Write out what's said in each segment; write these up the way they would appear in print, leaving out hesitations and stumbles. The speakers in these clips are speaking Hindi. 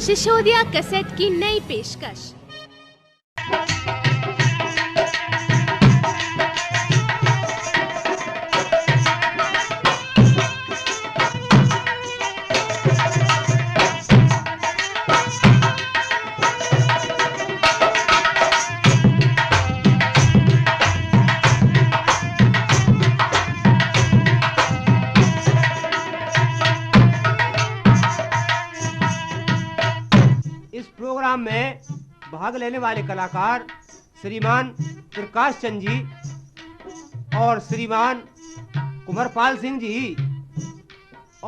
शिशोदिया कैसेट की नई पेशकश। प्रोग्राम में भाग लेने वाले कलाकार श्रीमान प्रकाश चंद जी और श्रीमान कुंवरपाल सिंह जी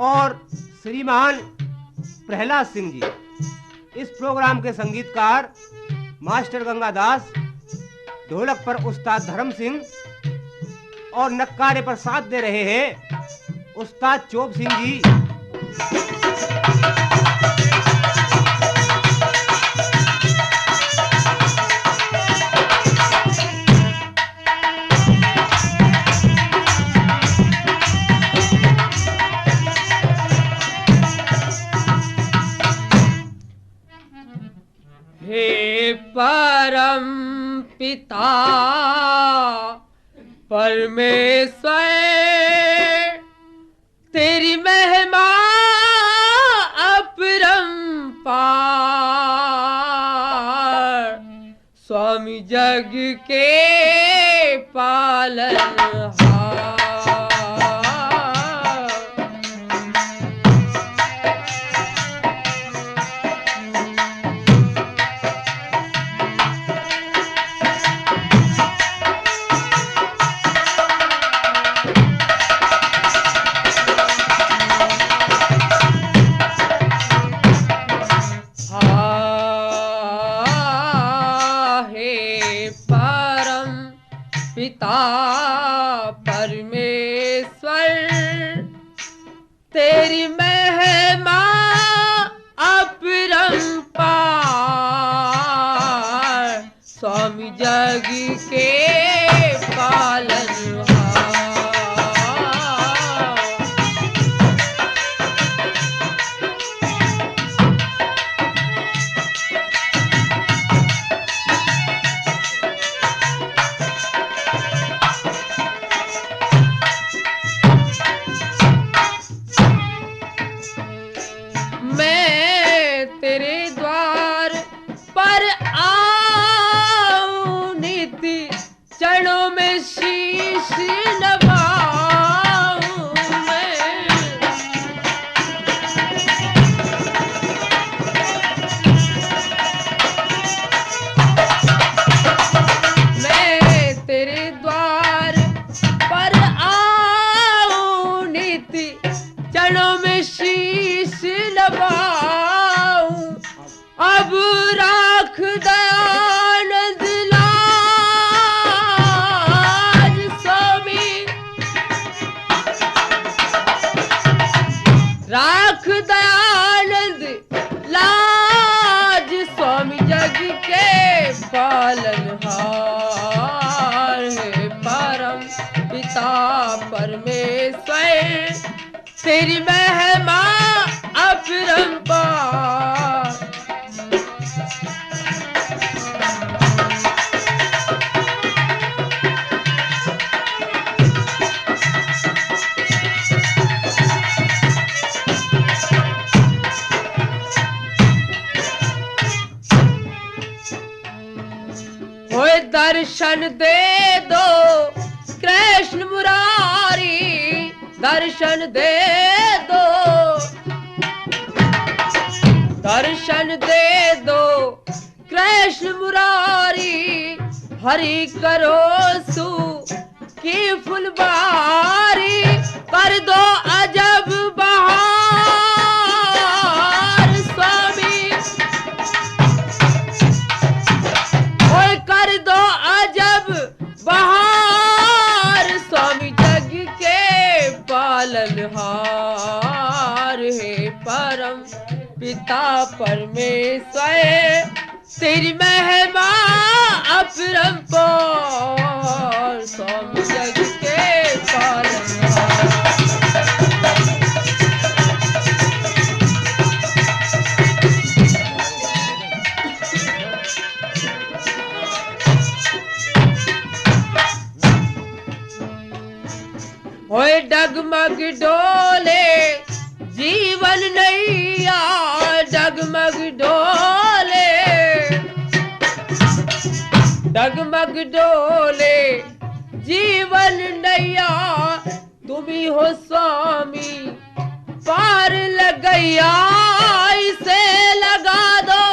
और श्रीमान प्रहलाद सिंह जी। इस प्रोग्राम के संगीतकार मास्टर गंगादास, ढोलक पर उस्ताद धर्म सिंह और नक्कारे पर साथ दे रहे हैं उस्ताद चोप सिंह जी। हे परम पिता परमेश्वर, तेरी महिमा अपरंपार। स्वामी जग के पालनहार, पिता परमेश्वर, तेरी महिमा अपरंपार। स्वामी जग के पालनहार, तेरे द्वार पर आऊं नित्य, चरणों में शीश नवाऊं मैं तेरे द्वार पर आऊं नित्य, चरणों में शीश नवाऊं। अब राख दयानंद लाज स्वामी, राख दयानंद लाज। स्वामी जग के पालनहार, है परम पिता परमेश्वर, तेरी महिमा अपरंपार। ओए दर्शन दे दो कृष्ण मुरारी, दर्शन दे दो, दर्शन दे दो कृष्ण मुरारी। हरि करो सु की फुलबारी, कर दो अजब बहार। स्वामी ओए कर दो अजब बहार। स्वामी जग के पालनहार, है परम पिता परमेश्वर, तेरी महिमा अपरंपार। स्वामी जग के पालनहार, डगमग डोले जीवन नैया, तुम ही हो स्वामी पार लगैया, इसे लगा दो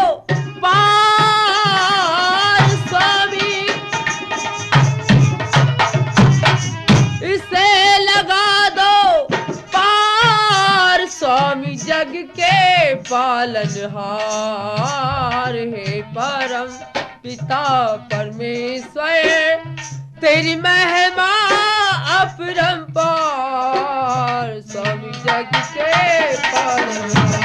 पार स्वामी, इसे लगा दो पार स्वामी, जग के पालनहार है परम पिता परमेश्वर, तेरी महिमा अपरंपार स्वामी, जग के पालनहार।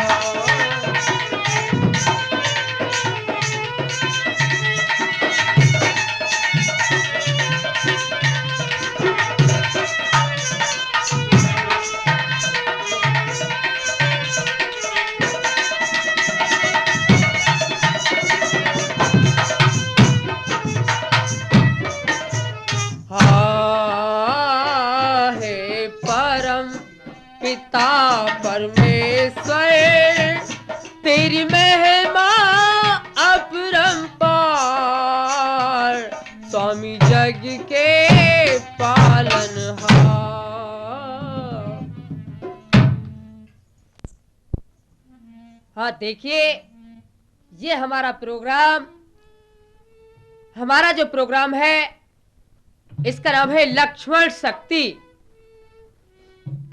पिता परमेश्वर, तेरी महिमा अपरंपार स्वामी, जग के पालनहार। हाँ देखिए, ये हमारा जो प्रोग्राम है इसका नाम है लक्ष्मण शक्ति।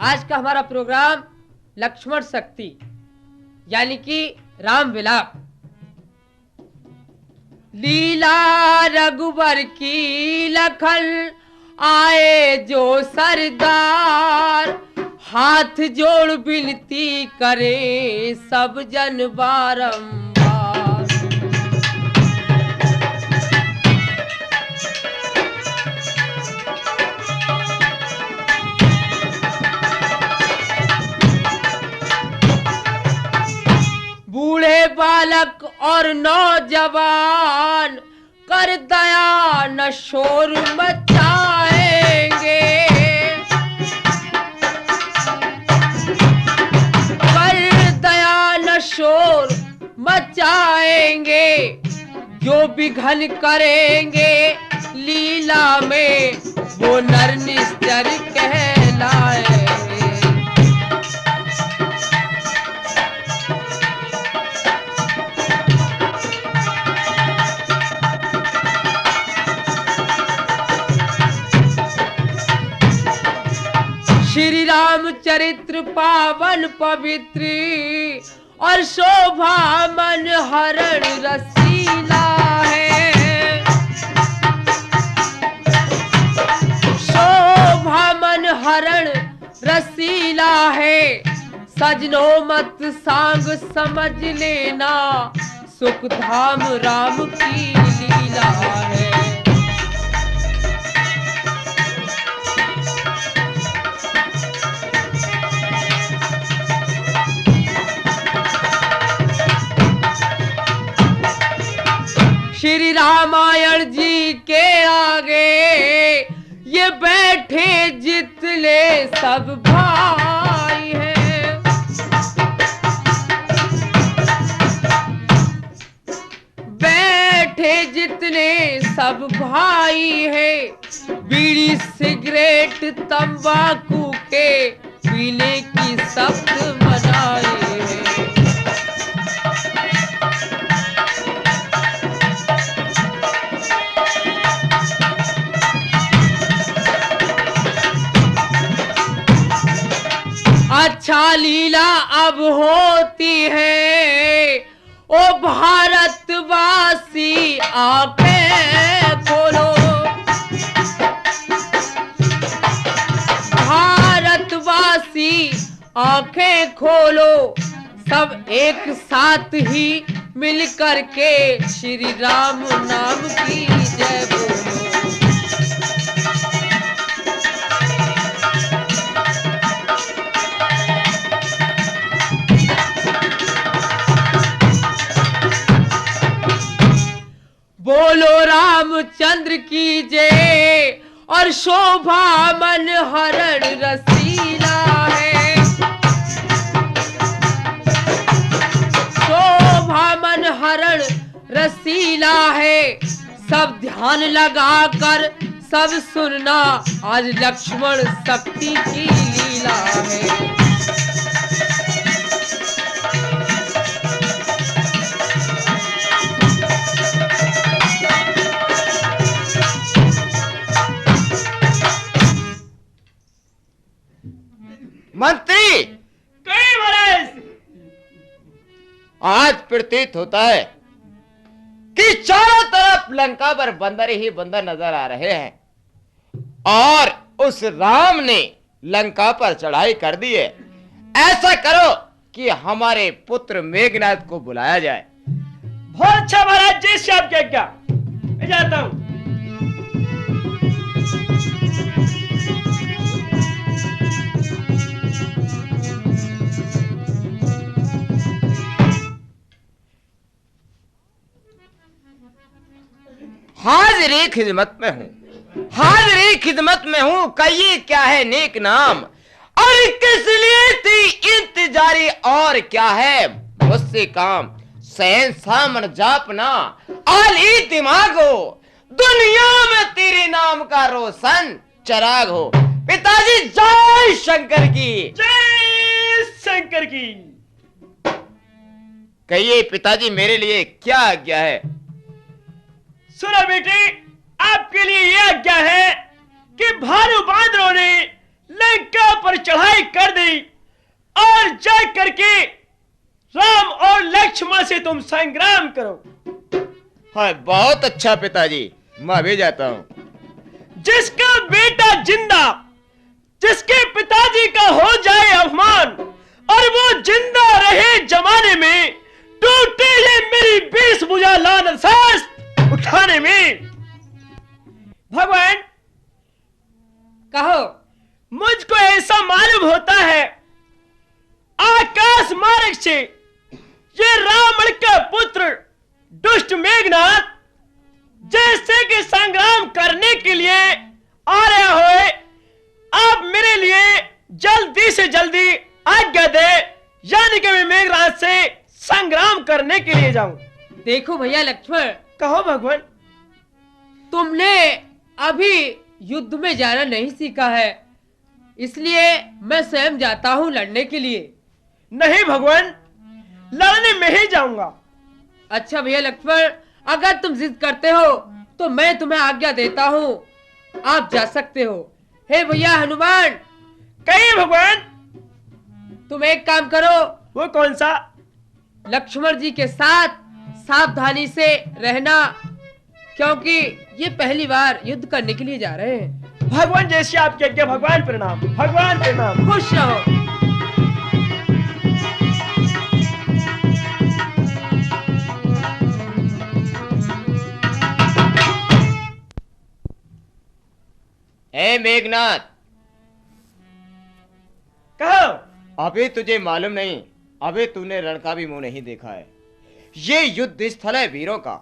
आज का हमारा प्रोग्राम लक्ष्मण शक्ति यानी कि राम विलाप। लीला रघुबर की लखन आए जो सरदार, हाथ जोड़ विनती करे सब जन बारंबार। बूढ़े बालक और नौजवान कर दया न शोर मचाएंगे, कर दया न शोर मचाएंगे, जो विघन करेंगे लीला में वो नर निश्चर कहलाएंगे। श्री राम चरित्र पावन पवित्र और शोभा मन हरण रसीला है, शोभा मन हरण रसीला है, सजनो मत सांग समझ लेना, सुख धाम राम की लीला है। श्री रामायण जी के आगे ये बैठे जितने सब भाई हैं, बैठे जितने सब भाई हैं, बीड़ी सिगरेट तंबाकू के पीने की सख्त मनाही है। अच्छा लीला अब होती है ओ भारतवासी, आंखें खोलो, भारतवासी आंखें खोलो, सब एक साथ ही मिल करके श्री राम नाम की जय बोलो। बोलो रामचंद्र की जय, और शोभा मन हरण रसीला है, शोभा रसीला है। सब ध्यान लगा कर सब सुनना, आज लक्ष्मण शक्ति की लीला है। मंत्री, कई महाराज, आज प्रतीत होता है कि चारों तरफ लंका पर बंदर ही बंदर नजर आ रहे हैं और उस राम ने लंका पर चढ़ाई कर दी है। ऐसा करो कि हमारे पुत्र मेघनाथ को बुलाया जाए। बहुत अच्छा महाराज, जैसे आपकी आज्ञा। मैं जाता हूं। हाजिरी खिदमत में हूँ, हाजिरी खिदमत में हूँ। कहिए क्या है नेक नाम और किस लिए थी इंतजारी, और क्या है मुझसे काम। सहन सामन जापना आली दिमाग हो, दुनिया में तेरे नाम का रोशन चराग हो। पिताजी जय शंकर की, जय शंकर की। कहिए पिताजी मेरे लिए क्या आज्ञा है। सुनो बेटे, आपके लिए यह आज्ञा है कि भालू बांदरों ने लंका पर चढ़ाई कर दी और जा करके राम और लक्ष्मण से तुम संग्राम करो। हाँ बहुत अच्छा पिताजी, मैं भी जाता हूँ। जिसका बेटा जिंदा, जिसके पिताजी का हो जाए अपमान और वो जिंदा रहे जमाने में, टूटे ये मेरी 20 भुजा लानत सास उठाने में। भगवान कहो। मुझको ऐसा मालूम होता है आकाश मार्ग से ये रावण का पुत्र दुष्ट मेघनाथ जैसे कि संग्राम करने के लिए आ रहा हो। आप मेरे लिए जल्दी से जल्दी आज्ञा दे, यानी कि मैं मेघनाथ से संग्राम करने के लिए जाऊं। देखो भैया लक्ष्मण, कहो भगवान। तुमने अभी युद्ध में जाना नहीं सीखा है, इसलिए मैं स्वयं जाता हूं लड़ने के लिए। नहीं भगवान, लड़ने में ही जाऊंगा। अच्छा भैया लक्ष्मण, अगर तुम जिद करते हो तो मैं तुम्हें आज्ञा देता हूं, आप जा सकते हो। हे भैया हनुमान। कहिए भगवान। तुम एक काम करो, वो कौन सा? लक्ष्मण जी के साथ सावधानी से रहना, क्योंकि ये पहली बार युद्ध करने के लिए जा रहे हैं। भगवान जैसे आपकी आज्ञा। भगवान प्रणाम, भगवान प्रणाम। खुश रहो। हे मेघनाथ, कहो। अभी तुझे मालूम नहीं, अभी तूने रण का भी मुंह नहीं देखा है। ये युद्ध स्थल है वीरों का,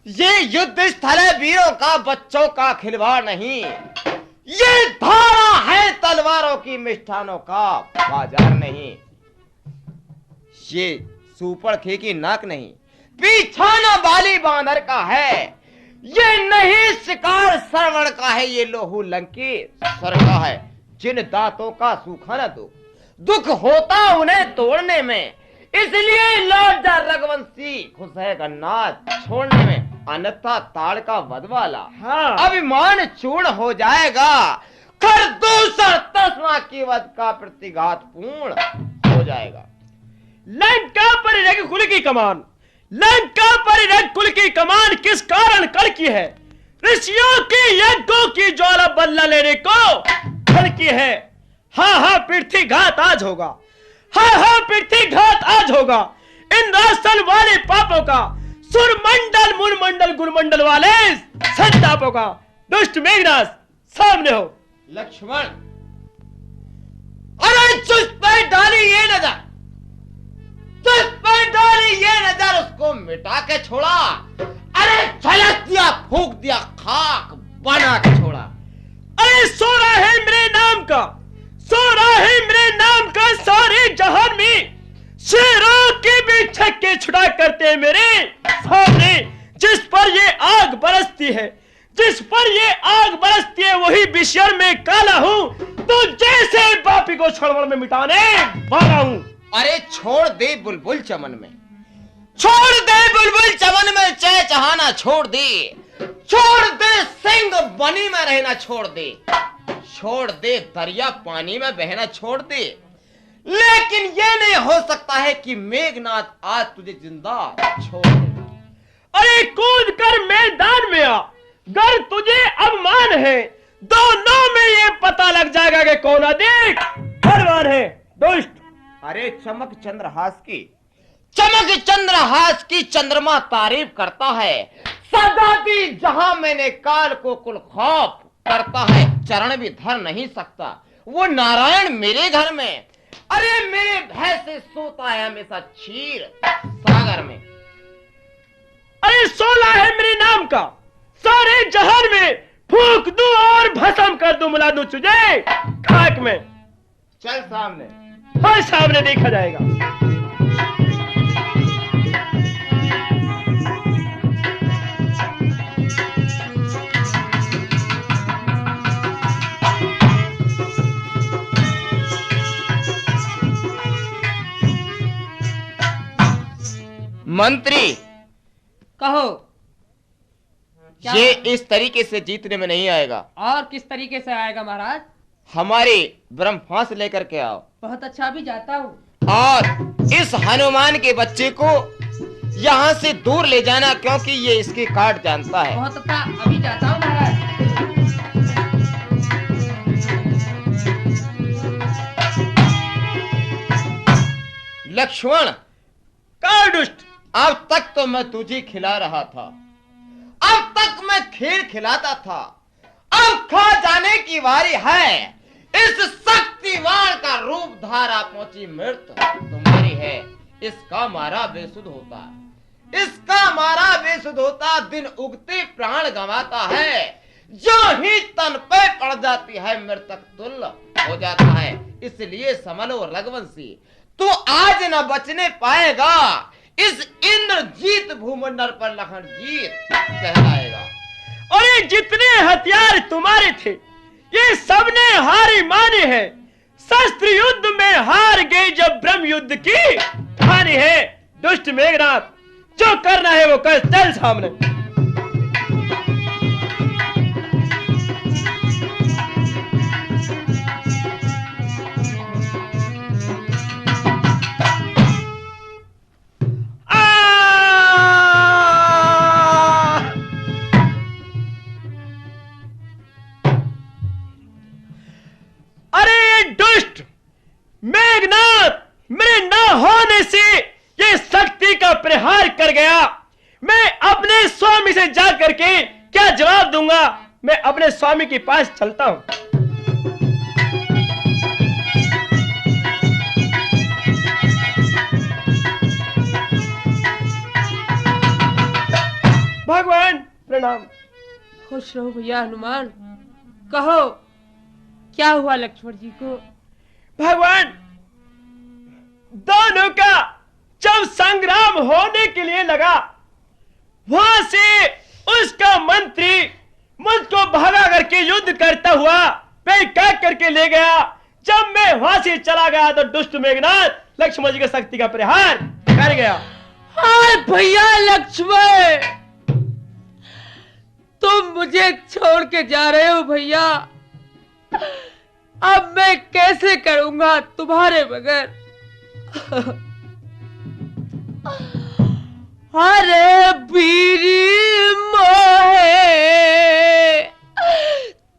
ये युद्ध स्थल है वीरों का, बच्चों का खिलवाड़ नहीं। ये धारा है तलवारों की, मिष्ठानों का बाजार नहीं। ये सुपड़ खे की नाक नहीं, पीछाना बाली बांदर का है। ये नहीं शिकार श्रवण का है, ये लोहू लंकी सर का है। जिन दांतों का सूखा न दुख होता उन्हें तोड़ने में, इसलिए लौट जा रघुवंशी खुश है गन्नाथ छोड़ने में। अन्यथा ताड़ का वधवाला हाँ। अभिमान चूर्ण हो जाएगा, कर दूसर तस्मा की वध का प्रतिघात पूर्ण हो जाएगा। लंका पर रघुकुल की कमान, लंका पर रघुकुल की कमान किस कारण कड़की है? ऋषियों के यज्ञों की ज्वाला बदला लेने को कड़की है। हाँ हाँ पृथ्वी घात आज होगा, हाँ हाँ पृथ्वी घात आज होगा। इंद्रासन वाले पापों का, सुरमंडल मुरमंडल गुरमंडल वाले संतापों का दुष्ट मेघनाथ सामने हो। लक्ष्मण, अरे चुस्त पर डाली ये नजर, चुस्त पर डाली ये नजर, उसको मिटा के छोड़ा। अरे झलक दिया, फूंक दिया, खाक बना के छोड़ा। अरे सो रहा है मेरे नाम का, सो रहा है मेरे नाम का सारे जहान में, शेरों के भी छक्के छुड़ा करते मेरे सामने। बरसती है, जिस पर ये आग बरसती है वही बिशर में काला हूँ, तो जैसे पापी को छड़वड़ में मिटाने वाला हूँ। अरे छोड़ दे बुलबुल चमन में, छोड़ दे बुलबुल चमन में चहचहाना छोड़ दे, छोड़ दे सिंह बनी में रहना छोड़ दे, छोड़ दे दरिया पानी में बहना छोड़ दे, लेकिन ये नहीं हो सकता है कि मेघनाथ आज तुझे जिंदा छोड़ दे। अरे कूद कर मैदान में आ, गर तुझे अभिमान है, दोनों में ये पता लग जाएगा कि कौन अधिक बलवान है। दुष्ट अरे चमक चंद्रहास की चंद्रमा तारीफ करता है, सदा भी जहां मैंने काल को कुल खौफ करता है, चरण भी धर नहीं सकता वो नारायण मेरे घर में। अरे मेरे भय से सोता है हमेशा क्षीर सागर में। अरे सोला है मेरे नाम का, सारे जहान में फूंक दूं और भस्म कर दूं, मिला दूं तुझे खाक में। चल सामने। हाँ सामने देखा जाएगा। मंत्री कहो। ये इस तरीके से जीतने में नहीं आएगा। और किस तरीके से आएगा महाराज? हमारी ब्रह्मास लेकर के आओ। बहुत अच्छा, भी जाता हूँ। और इस हनुमान के बच्चे को यहाँ से दूर ले जाना, क्योंकि ये इसकी काट जानता है। बहुत अच्छा, अभी जाता हूँ महाराज। लक्ष्मण का दुष्ट, अब तक तो मैं तुझे खिला रहा था, अब तक मैं खीर खिलाता था, अब खा जाने की बारी है। इस शक्तिवान का रूप धारा पहुंची मृत्यु तुम्हारी है। इसका मारा बेसुध होता, इसका मारा बेसुध होता, दिन उगते प्राण गंवाता है, जो ही तन पे पड़ जाती है मृतक तुल्य हो जाता है। इसलिए समलो रघुवंशी, तू आज न बचने पाएगा, इस इंद्रजीत भूमंडल पर लखन जीत कहलाएगा। और ये जितने हथियार तुम्हारे थे ये सबने हारी माने हैं। शस्त्र युद्ध में हार गई जब ब्रह्म युद्ध की हानि है। दुष्ट मेघनाथ, जो करना है वो कर, चल सामने। मेघनाथ मेरे न होने से ये शक्ति का प्रहार कर गया। मैं अपने स्वामी से जा करके क्या जवाब दूंगा? मैं अपने स्वामी के पास चलता हूं। भगवान प्रणाम। खुश रहो भैया हनुमान। कहो क्या हुआ लक्ष्मण जी को? भगवान, दोनों का जब संग्राम होने के लिए लगा, वहां से उसका मंत्री मुझको भगा करके युद्ध करता हुआ पैक करके ले गया। जब मैं वहां से चला गया तो दुष्ट मेघनाथ लक्ष्मण जी की शक्ति का प्रहार कर गया। हाय भैया लक्ष्मण, तुम मुझे छोड़ के जा रहे हो भैया। अब मैं कैसे करूंगा तुम्हारे बगैर? अरे बीरी मोहे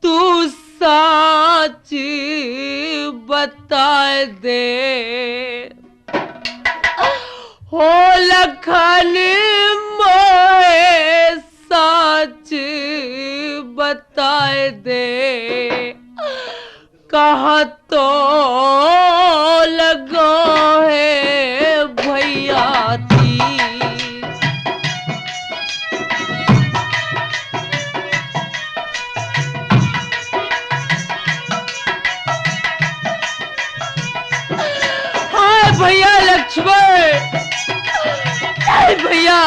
तू सच बता दे, हो लखन मोहे सच बता दे, कहा तो लगो है भैया थी। हाय भैया लक्ष्मण, हाय भैया।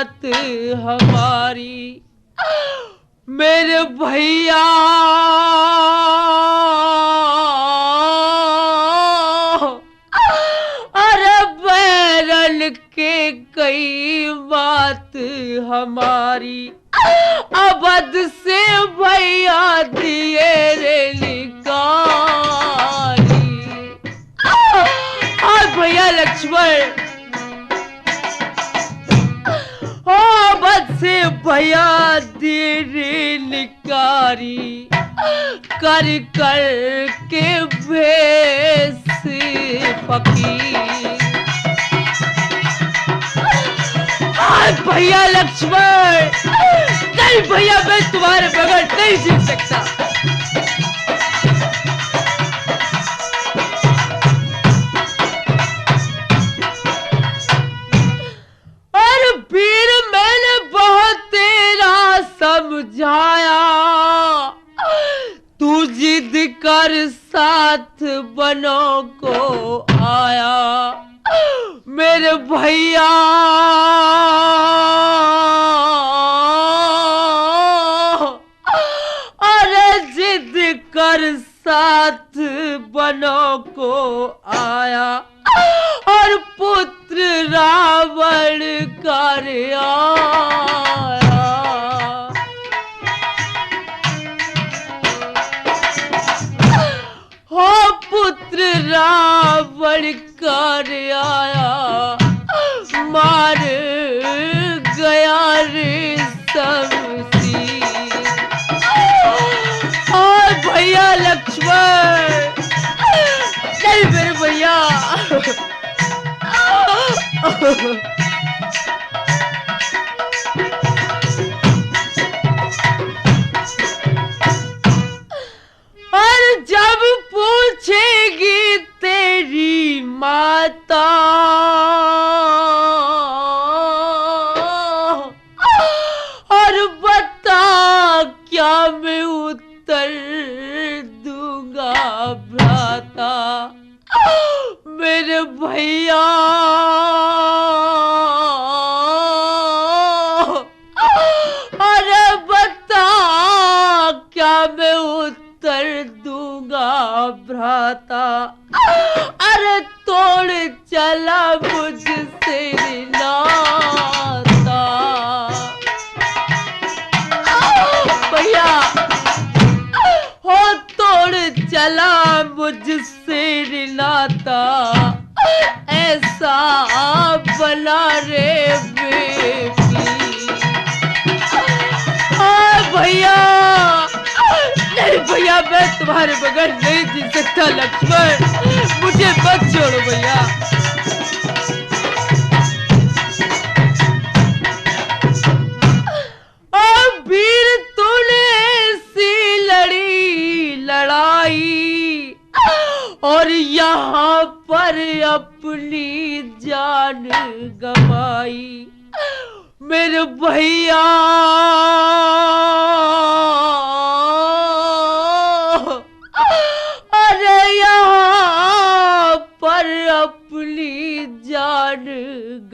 बात हमारी। मेरे भैया अरे बैरन के कई बात हमारी। अबद से भैया दिए रे निकाली। और भैया लक्ष्मण अबद से भैया दिए रे निकारी। कर कर के भेस फकीर। भैया लक्ष्मण नहीं भैया, मैं तुम्हारे बगैर नहीं जी सकता। और वीर मैंने बहुत तेरा समझाया। तू जिद कर साथ बनो को आया। मेरे भैया अरे जिद कर साथ बनो को आया। और पुत्र रावण कर आया। हो पुत्र रावण कर आया। मार गया रे शमशीर। और भैया लक्ष्मण नहीं मेरे भैया और जब पूछेगी तेरी माता और बता क्या मैं उत्तर दूंगा भ्राता। मेरे भैया अरे बता क्या मैं उत्तर दूंगा भ्राता। अरे तोड़ चला मुझसे नाता। भैया हो तोड़ चला मुझसे नाता। ऐसा बना रे बेबी। भैया नहीं भैया, मैं तुम्हारे बगैर नहीं जी सकता लक्ष्मण। मुझे मत छोड़ो भैया। वीर तूने ऐसी लड़ी लड़ाई और यहाँ पर अपनी जान गवाई। मेरे भैया अरे यहाँ पर अपनी जान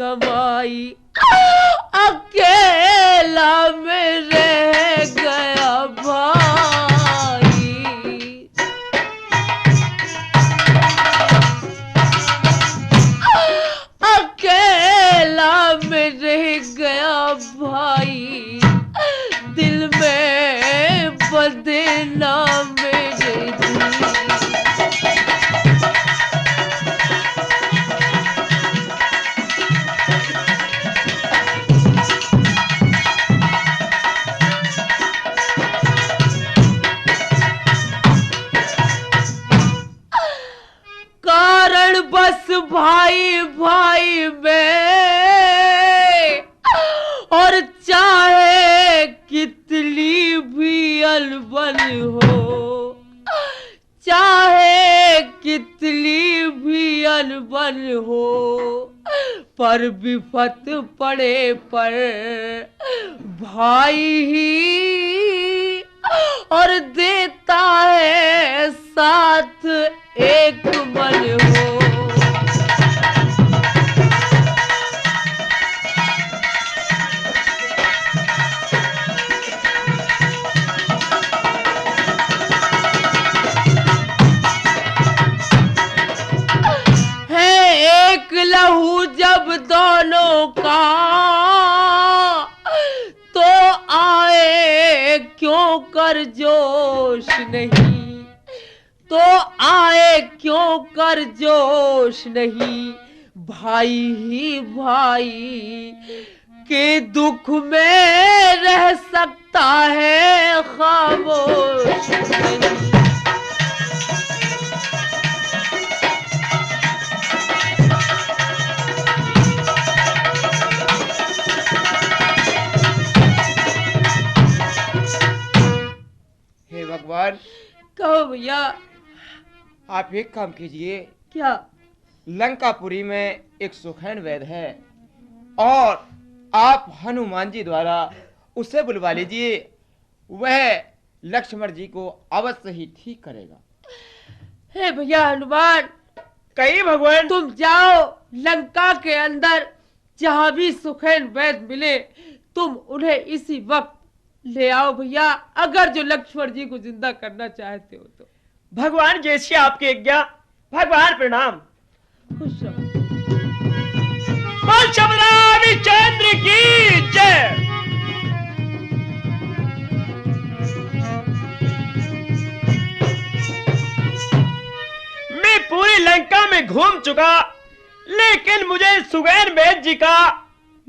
गवाई। अकेला में रह गया भाई। अकेला में रह गया भाई। दिल में बंधे ना मेरे दिल। कारण बस भाई भाई में और चाहे कितनी भी अनबन हो। चाहे कितनी भी अनबन हो पर विपत पड़े पर भाई ही और देता है साथ एक मन हो। नहीं, तो आए क्यों कर जोश नहीं। भाई ही भाई के दुख में रह सकता है खामोश नहीं। हे भगवान, कहो भैया। आप एक काम कीजिए। क्या? लंकापुरी में एक सुखैन वैद्य है और आप हनुमान जी द्वारा उसे बुलवा लीजिए, वह लक्ष्मण जी को अवश्य ही ठीक करेगा। हे भैया हनुमान, कहीं भगवान। तुम जाओ लंका के अंदर, जहां भी सुखैन वैद्य मिले तुम उन्हें इसी वक्त ले आओ भैया, अगर जो लक्ष्मण जी को जिंदा करना चाहते हो तो। भगवान जैसी आपकी आज्ञा। भगवान प्रणाम। खुश रहो। बोल शबरानी चंद्र की जय। मैं पूरी लंका में घूम चुका, लेकिन मुझे सुखैन वैद्य जी का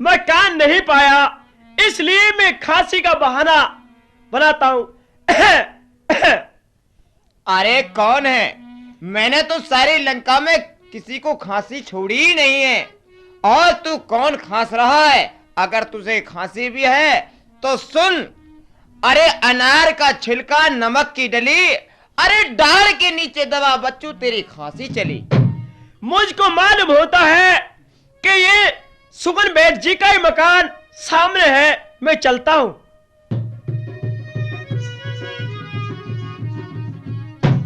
मकान नहीं पाया, इसलिए मैं खांसी का बहाना बनाता हूं। अरे कौन है? मैंने तो सारी लंका में किसी को खांसी छोड़ी ही नहीं है। और तू कौन खांस रहा है? अगर तुझे खांसी भी है तो सुन। अरे अनार का छिलका, नमक की डली, अरे डाल के नीचे दबा बच्चू, तेरी खांसी चली। मुझको मालूम होता है कि ये सुखैन वैद्य जी का ही मकान सामने है, मैं चलता हूं।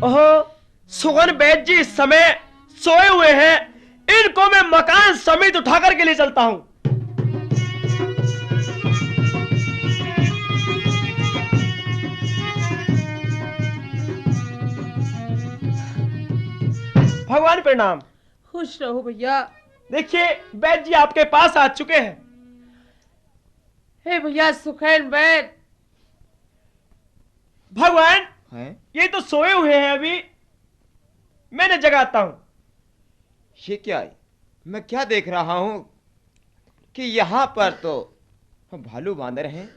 ओहो, सुखैन वैद्य जी इस समय सोए हुए हैं, इनको मैं मकान समेत उठा करके ले चलता हूं। भगवान प्रणाम। खुश रहो भैया। देखिए वैद्य जी आपके पास आ चुके हैं। हे भैया सुखैन वैद्य। भगवान है? ये तो सोए हुए हैं, अभी मैंने जगाता हूं। ये क्या है? मैं क्या देख रहा हूं कि यहाँ पर तो भालू बांदर हैं।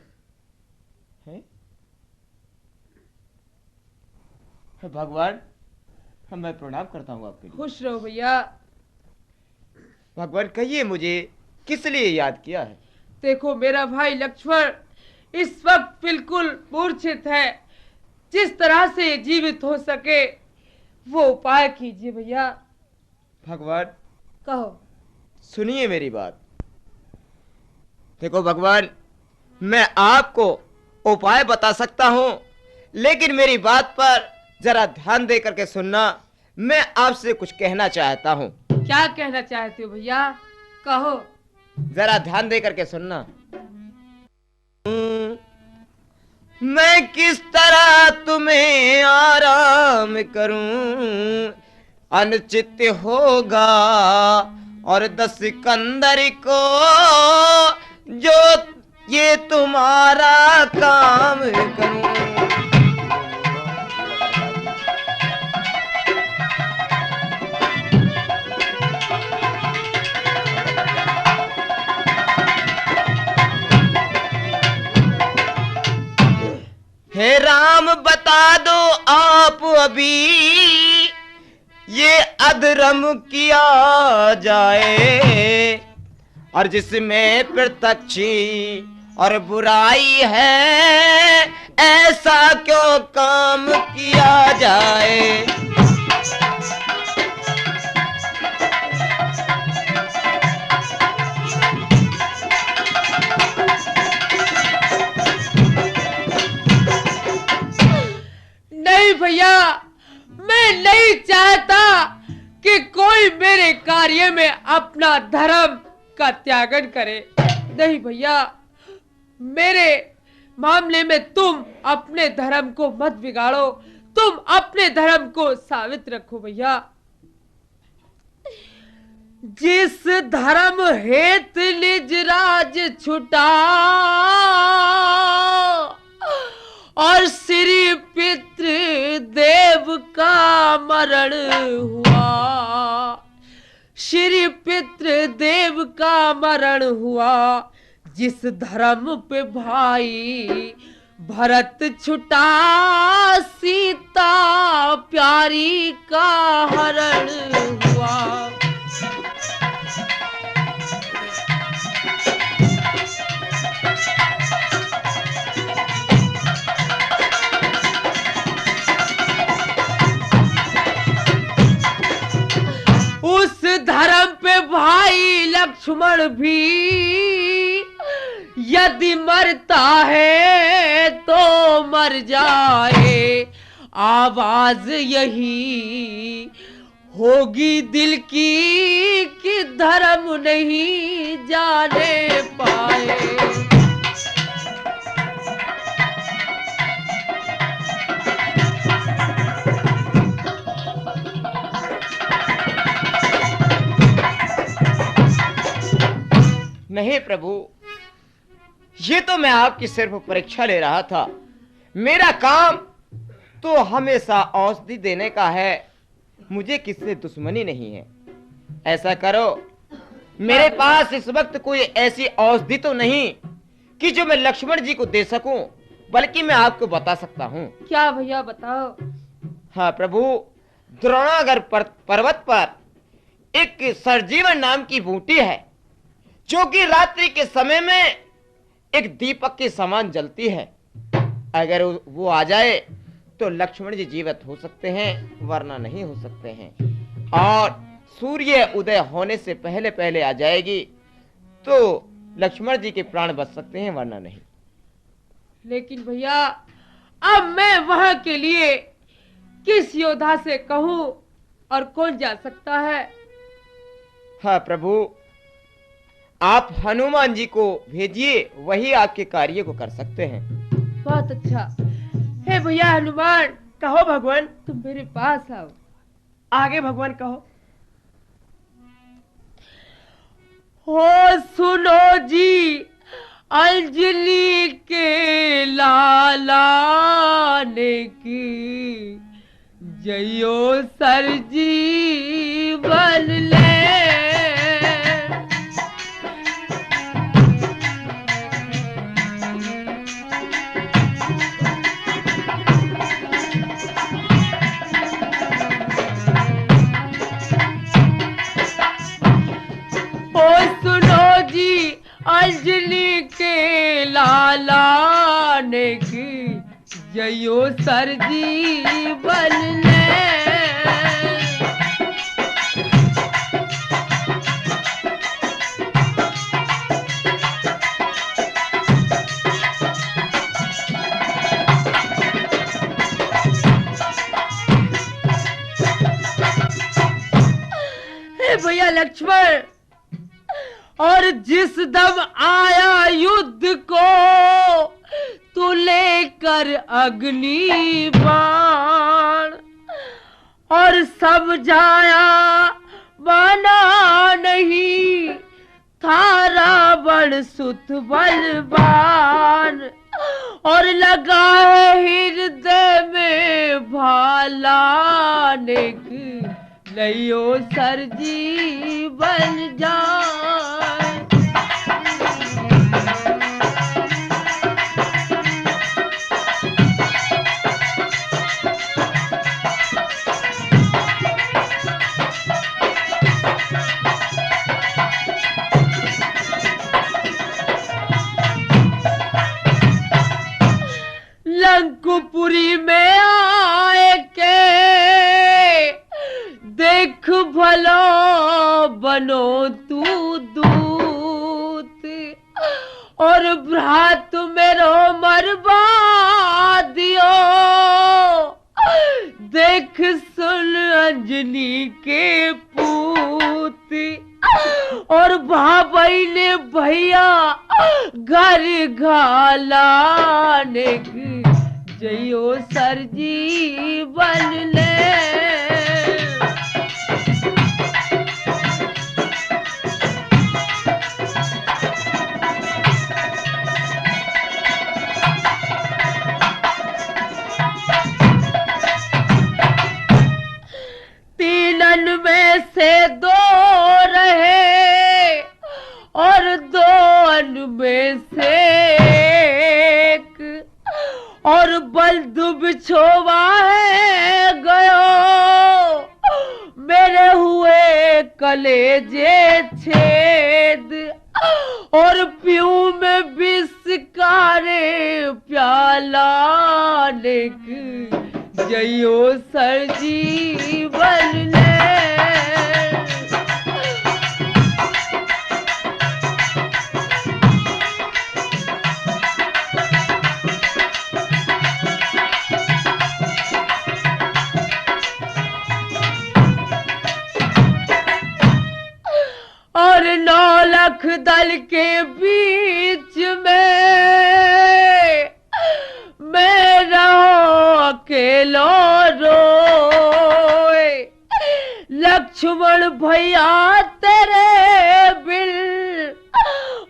भगवान, मैं प्रणाम करता हूँ आपके लिए। खुश रहो भैया। भगवान कहिए, मुझे किस लिए याद किया है? देखो मेरा भाई लक्ष्मण इस वक्त बिल्कुल मूर्छित है, जिस तरह से जीवित हो सके वो उपाय कीजिए भैया। भगवान कहो। सुनिए मेरी बात। देखो भगवान, मैं आपको उपाय बता सकता हूं, लेकिन मेरी बात पर जरा ध्यान दे करके सुनना। मैं आपसे कुछ कहना चाहता हूं। क्या कहना चाहते हो भैया? कहो। जरा ध्यान दे करके सुनना। मैं किस तरह तुम्हें आराम करूं, अनिश्चित होगा और 10 सिकंदर को जो ये तुम्हारा काम करूं। हे राम बता दो आप अभी ये अधर्म किया जाए, और जिसमें प्रत्यक्षी और बुराई है ऐसा क्यों काम किया जाए। नहीं भैया, मैं नहीं चाहता कि कोई मेरे कार्य में अपना धर्म का त्यागन करे। नहीं भैया, मेरे मामले में तुम अपने धर्म को मत बिगाड़ो, तुम अपने धर्म को साबित रखो भैया। जिस धर्म हेतु निज राज छुटा, और श्री पितृ देव का मरण हुआ। श्री पितृ देव का मरण हुआ। जिस धर्म पे भाई भरत छुटा, सीता प्यारी का हरण हुआ। उस धर्म पे भाई लक्ष्मण भी यदि मरता है तो मर जाए। आवाज यही होगी दिल की कि धर्म नहीं जाने पाए। नहीं प्रभु, ये तो मैं आपकी सिर्फ परीक्षा ले रहा था। मेरा काम तो हमेशा औषधि देने का है, मुझे किससे दुश्मनी नहीं है। ऐसा करो, मेरे पास इस वक्त कोई ऐसी औषधि तो नहीं कि जो मैं लक्ष्मण जी को दे सकूं, बल्कि मैं आपको बता सकता हूं। क्या भैया बताओ। हाँ प्रभु, द्रोणागर पर्वत पर एक सरजीवन नाम की बूटी है, जो कि रात्रि के समय में एक दीपक के समान जलती है। अगर वो आ जाए तो लक्ष्मण जी जीवित हो सकते हैं, वरना नहीं हो सकते हैं। और सूर्य उदय होने से पहले पहले आ जाएगी तो लक्ष्मण जी के प्राण बच सकते हैं, वरना नहीं। लेकिन भैया, अब मैं वहां के लिए किस योद्धा से कहूं और कौन जा सकता है? हाँ प्रभु, आप हनुमान जी को भेजिए, वही आपके कार्य को कर सकते हैं। बहुत अच्छा। हे भैया हनुमान, कहो भगवान। तुम मेरे पास आओ। आगे भगवान कहो। हो सुनो जी, अंजलि के लाला ने की जयो सर जीवन ले। अंजलि के लाला ने की जयो सर जीवन ले। हे भैया लक्ष्मण, और जिस दम आया युद्ध को तू लेकर अग्नि बाण, और समझाया माना नहीं था रावण सुत बलवान, और लगा हृदय में भाला नेक लयो सर जीवन जाए। लंकुपुरी में आए के देख भलो बनो तू दूत, और भ्रात मेरो मरवा दियो। देख सुन अंजनी के पूत, और भाई ने भैया घर घालाने जयो सर जीवन ले। से दो रहे और दो में से एक, और बलदुब छोवा है गयो मेरे हुए कलेजे छेद, और पीऊ में बिस्कारे प्याला निक जइयो सर जीवन ले। और 9 लाख दल के बीच में मैं रहो अकेलो रोए, लक्ष्मण भैया तेरे बिल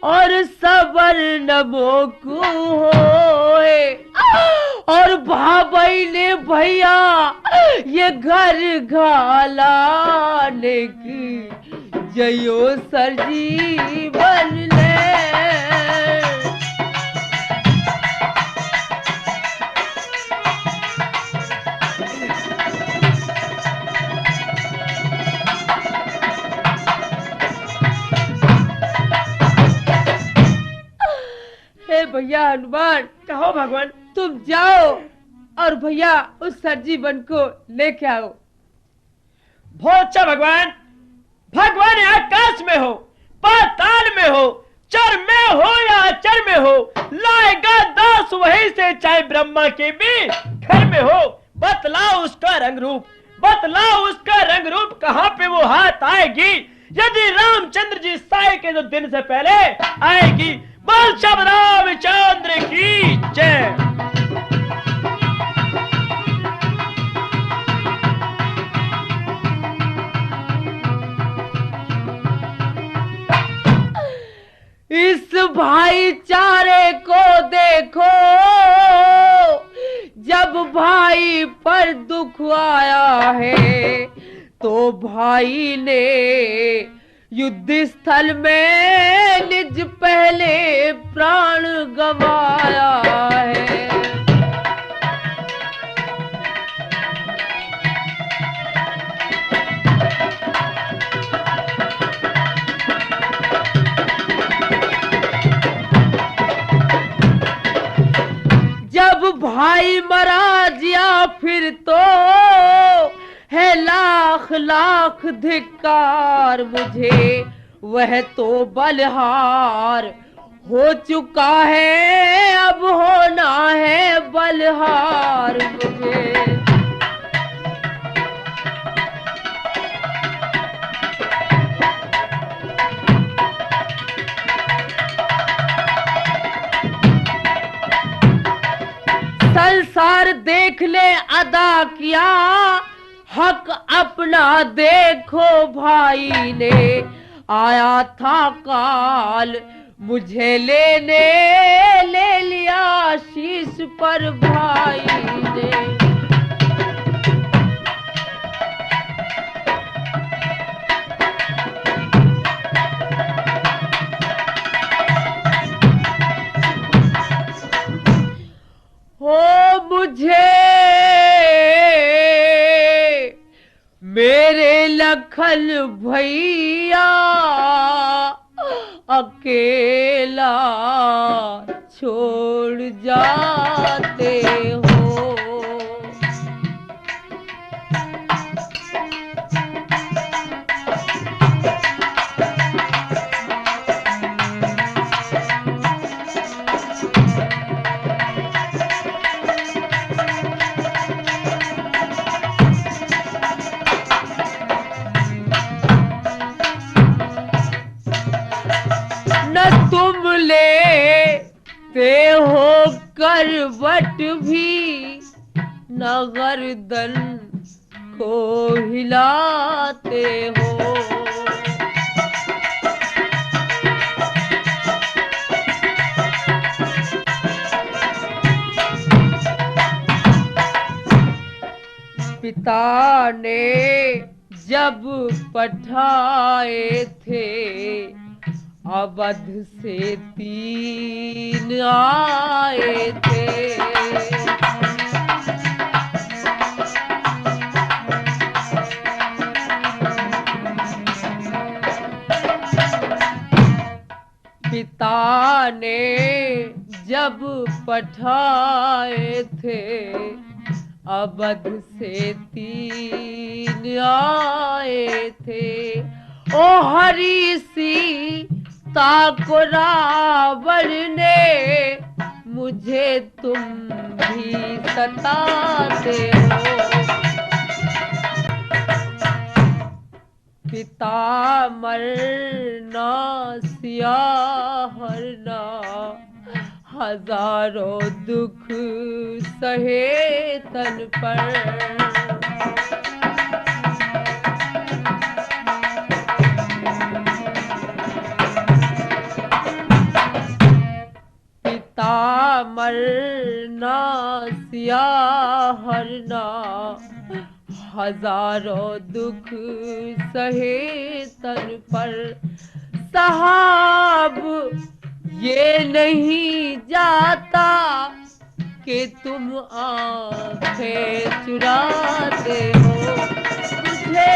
और सबर नमो को होए, और भाई ने भैया ये घर घालाने की जयो सर जीवन ले। हे भैया हनुमान, कहो भगवान। तुम जाओ और भैया उस सरजीवन को लेके आओ। बहुत अच्छा भगवान। भगवान आकाश में हो, पाताल में हो, चर में हो या अचर में हो, लाएगा दास वहीं से, चाहे ब्रह्मा के भी घर में हो। बतलाओ उसका रंग रूप, बतलाओ उसका रंग रूप, कहाँ पे वो हाथ आएगी यदि रामचंद्र जी साय के जो दिन से पहले आएगी। बोल शब रामचंद्र की जय। इस भाईचारे को देखो, जब भाई पर दुख आया है तो भाई ने युद्ध स्थल में निज पहले प्राण गंवाया है। जब भाई मरा जिया फिर तो है लाख लाख धिक्कार मुझे, वह तो बलहार हो चुका है, अब होना है बलहार मुझे। संसार देख ले अदा किया, हक अपना देखो भाई ने, आया था काल मुझे लेने, ले लिया शीश पर भाई ने। हो मुझे मेरे लखन भैया अकेला छोड़ जाते हो। लेते हो करवट भी, न गर्दन को हिलाते हो। पिता ने जब पठाए थे अवध से 3 आए थे। पिता ने जब पठाए थे अवध से 3 आए थे। ओ हरि सीता को रावण ने मुझे तुम भी सताते हो। पिता मरना सिया हरना हजारों दुख सहे तन पर। पिता मरना सिया हरना हजारों दुख सहे तन पर। साहब ये नहीं जाता कि तुम आंखें चुराते हो मुझे।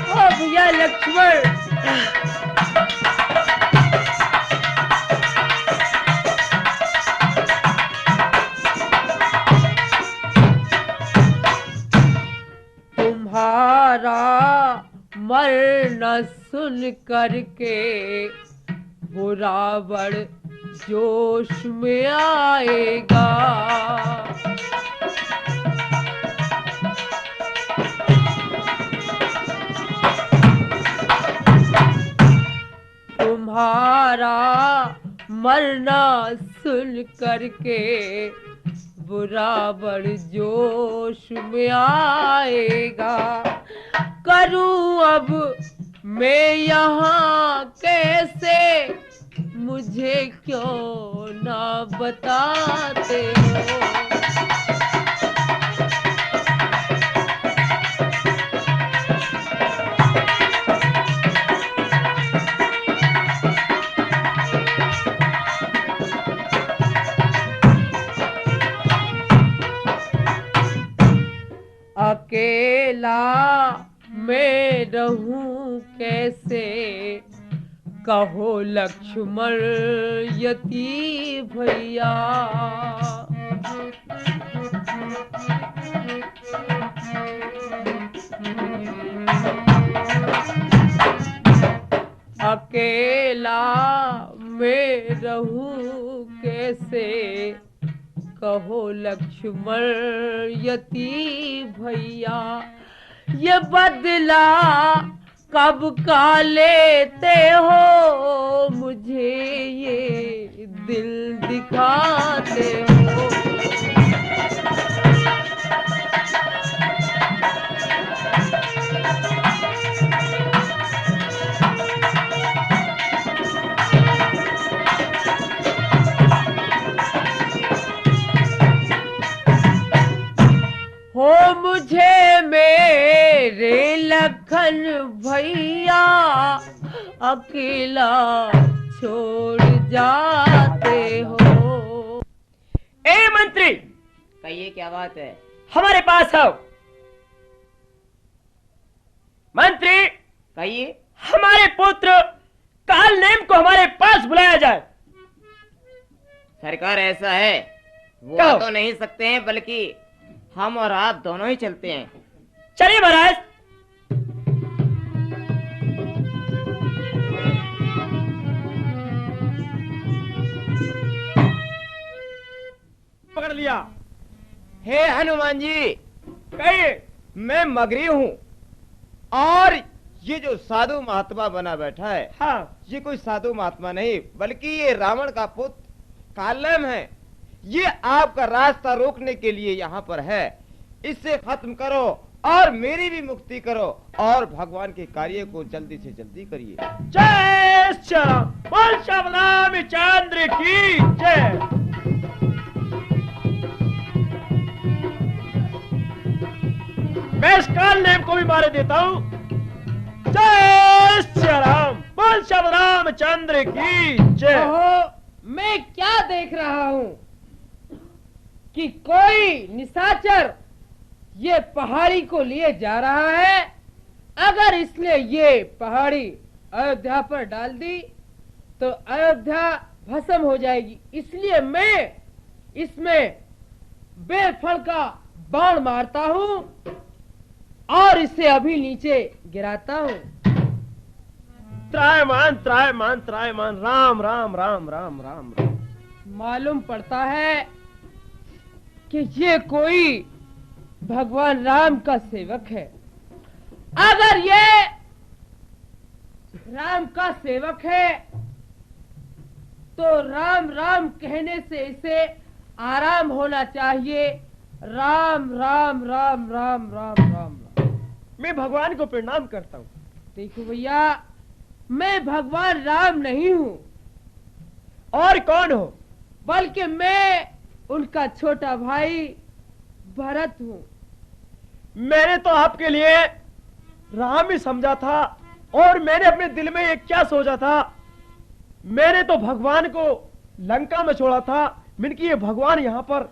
ओ भैया लक्ष्मण, तुम्हारा मरना सुन करके वो रावण जोश में आएगा। तुम्हारा मरना सुन करके वो रावण जोश में आएगा। करूं अब मैं यहाँ कैसे, मुझे क्यों ना बताते हो। अकेला मैं रहूं कैसे, कहो लक्ष्मण यती भैया। अकेला मैं रहूं कैसे, कहो लक्ष्मण यती भैया। ये बदला कब का लेते हो, मुझे ये दिल दिखाते हो। हो मुझे मेरे लखन भैया अकेला छोड़ जाते हो। ए मंत्री, कहिए क्या बात है। हमारे पास आओ। मंत्री, कहिए। हमारे पुत्र कालनेम को हमारे पास बुलाया जाए। सरकार ऐसा है, वो कहो। तो नहीं सकते हैं, बल्कि हम और आप दोनों ही चलते हैं। चलिए महाराज। पकड़ लिया। हे हनुमान जी, कहिए। मैं मगरी हूँ और ये जो साधु महात्मा बना बैठा है, हाँ, ये कोई साधु महात्मा नहीं, बल्कि ये रावण का पुत्र कालनेम है। ये आपका रास्ता रोकने के लिए यहाँ पर है। इससे खत्म करो और मेरी भी मुक्ति करो और भगवान के कार्य को जल्दी से जल्दी करिए। जय श्री राम। बोल श्याम चंद्र की जय। मैं इस काल नेम को भी मारे देता हूँ। जय श्री राम, बोल श्याम रामचंद्र की जय। ओहो, मैं क्या देख रहा हूँ कि कोई निशाचर ये पहाड़ी को लिए जा रहा है। अगर इसने ये पहाड़ी अयोध्या पर डाल दी तो अयोध्या भस्म हो जाएगी। इसलिए मैं इसमें बेफल का बाण मारता हूँ और इसे अभी नीचे गिराता हूँ। त्रायमान त्रायमान त्रायमान, राम राम राम राम राम राम। मालूम पड़ता है कि ये कोई भगवान राम का सेवक है। अगर ये राम का सेवक है तो राम राम कहने से इसे आराम होना चाहिए। राम राम राम राम राम राम राम। मैं भगवान को प्रणाम करता हूँ। देखो भैया, मैं भगवान राम नहीं हूँ, और कौन हो? बल्कि मैं उनका छोटा भाई भरत हूँ। मैंने तो आपके लिए राम ही समझा था, और मैंने अपने दिल में ये क्या सोचा था, मैंने तो भगवान को लंका में छोड़ा था। मैंने कि ये भगवान यहाँ पर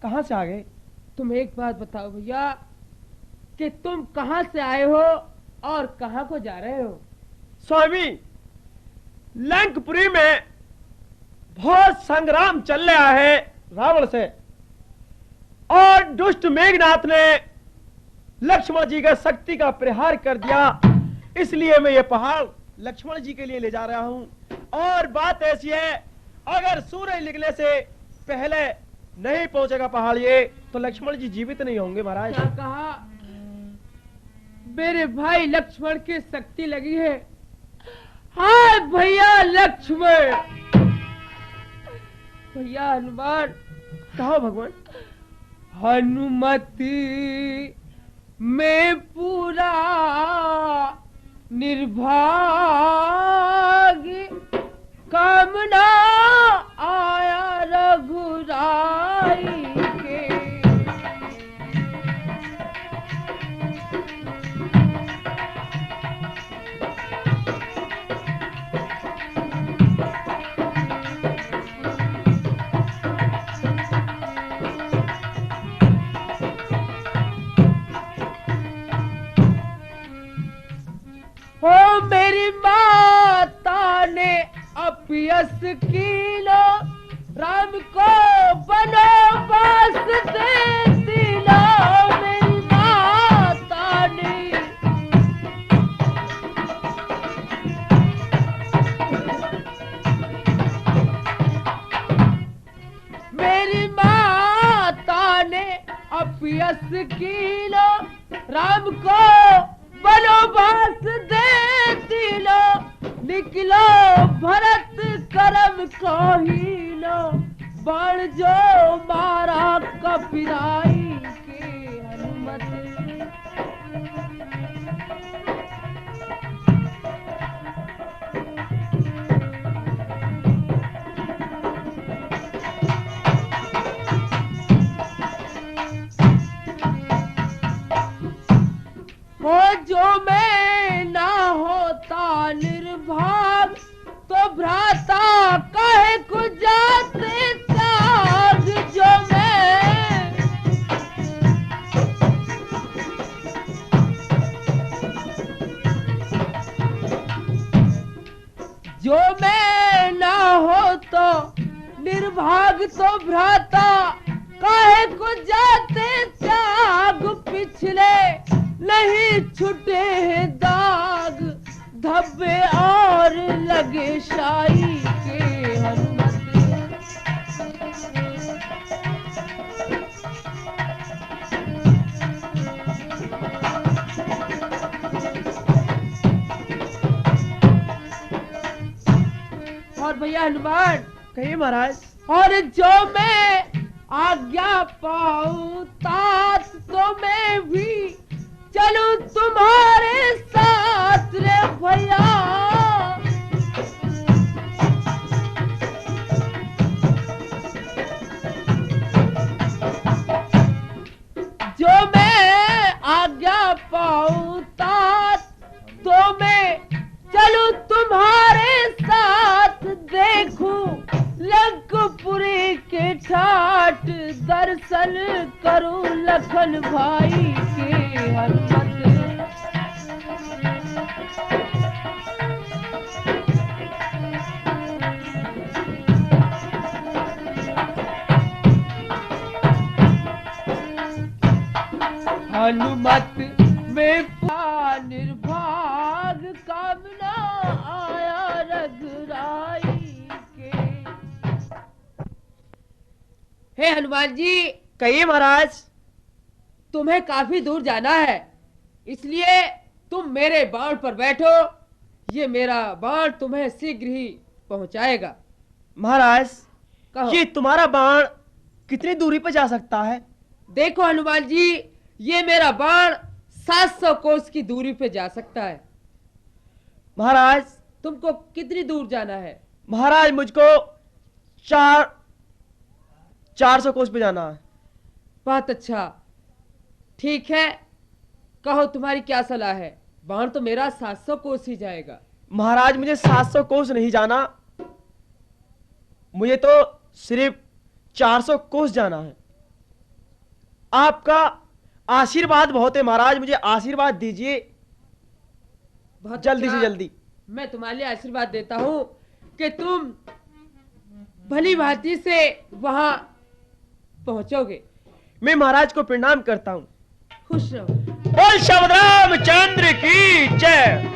कहाँ से आ गए? तुम एक बात बताओ भैया कि तुम कहाँ से आए हो और कहाँ को जा रहे हो? स्वामी, लंकपुरी में बहुत संग्राम चल रहा है रावण से, और दुष्ट मेघनाथ ने लक्ष्मण जी का शक्ति का प्रहार कर दिया। इसलिए मैं ये पहाड़ लक्ष्मण जी के लिए ले जा रहा हूं। और बात ऐसी है, अगर सूरज निकलने से पहले नहीं पहुंचेगा पहाड़ ये, तो लक्ष्मण जी जीवित नहीं होंगे महाराज। क्या कहा? मेरे भाई लक्ष्मण की शक्ति लगी है। हाँ भैया लक्ष्मण, भैया हनुमान। कहो भगवान। हनुमति में पूरा निर्भाग, कामना आया रघुराई के। हो मेरी माता ने अपयस कीलो, राम को बनवास दे दिला। मेरी माता ने मेरी माता ने अपयस कीलो, राम को बनवास दे दिलो। निकलो भरत करम को हीलो, बाण जो मारा कपिराई के। हनुमत हो जो मैं ना होता निर्भाग, तो भ्राता कहे को जाते त्याग। जो मैं ना हो तो निर्भाग, तो भ्राता कहे को जाते त्याग। पिछले नहीं छुटे हैं दाग, धब्बे और लगे शाही के। हनुमत और भैया हनुमान। कहिए महाराज। और जो मैं आज्ञा पाऊं तात, तो मैं भी चलूं तुम्हारे साथ रे भैया। जो मैं आज्ञा दर्शन करूं लखन भाई के हनुमत। हनुमत में निर्भाग कामना आया रघुराई के। हे हनुमान जी, कहिए महाराज। तुम्हें काफी दूर जाना है, इसलिए तुम मेरे बाण पर बैठो। ये मेरा बाण तुम्हें शीघ्र ही पहुंचाएगा। महाराज, कहो। ये तुम्हारा बाण कितनी दूरी पर जा सकता है? देखो हनुमान जी, ये मेरा बाण 700 कोस की दूरी पे जा सकता है। महाराज, तुमको कितनी दूर जाना है? महाराज मुझको 400 कोस पे जाना है। बहुत अच्छा, ठीक है, कहो तुम्हारी क्या सलाह है? बाण तो मेरा 700 कोस ही जाएगा। महाराज, मुझे 700 कोस नहीं जाना, मुझे तो सिर्फ 400 कोस जाना है। आपका आशीर्वाद बहुत है महाराज, मुझे आशीर्वाद दीजिए बहुत जल्दी अच्छा। से जल्दी। मैं तुम्हारे लिए आशीर्वाद देता हूं कि तुम भली भांति से वहां पहुंचोगे। मैं महाराज को प्रणाम करता हूं। खुश रहो। बोल श्री रामचंद्र की जय।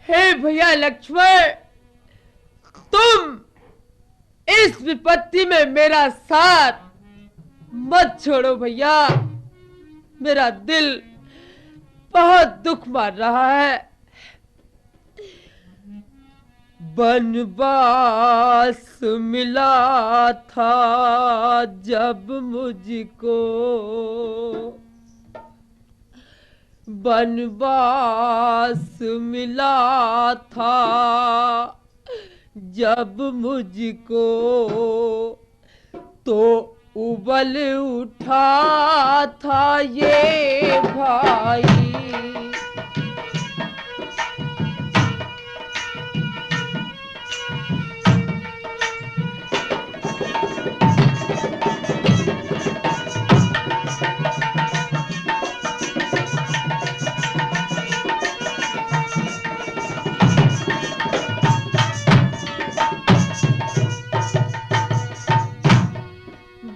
हे भैया लक्ष्मण, तुम इस विपत्ति में मेरा साथ मत छोड़ो भैया। मेरा दिल बहुत दुख मार रहा है। बनवास मिला था जब मुझको, बनवास मिला था जब मुझको, तो उबल उठा था ये भाई।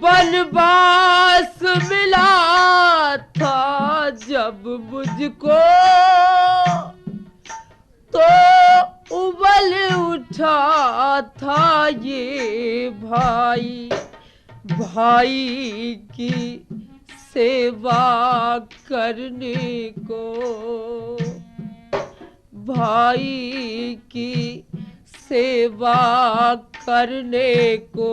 बनवास मिला था जब मुझको, तो उबल उठा था ये भाई। भाई की सेवा करने को, भाई की सेवा करने को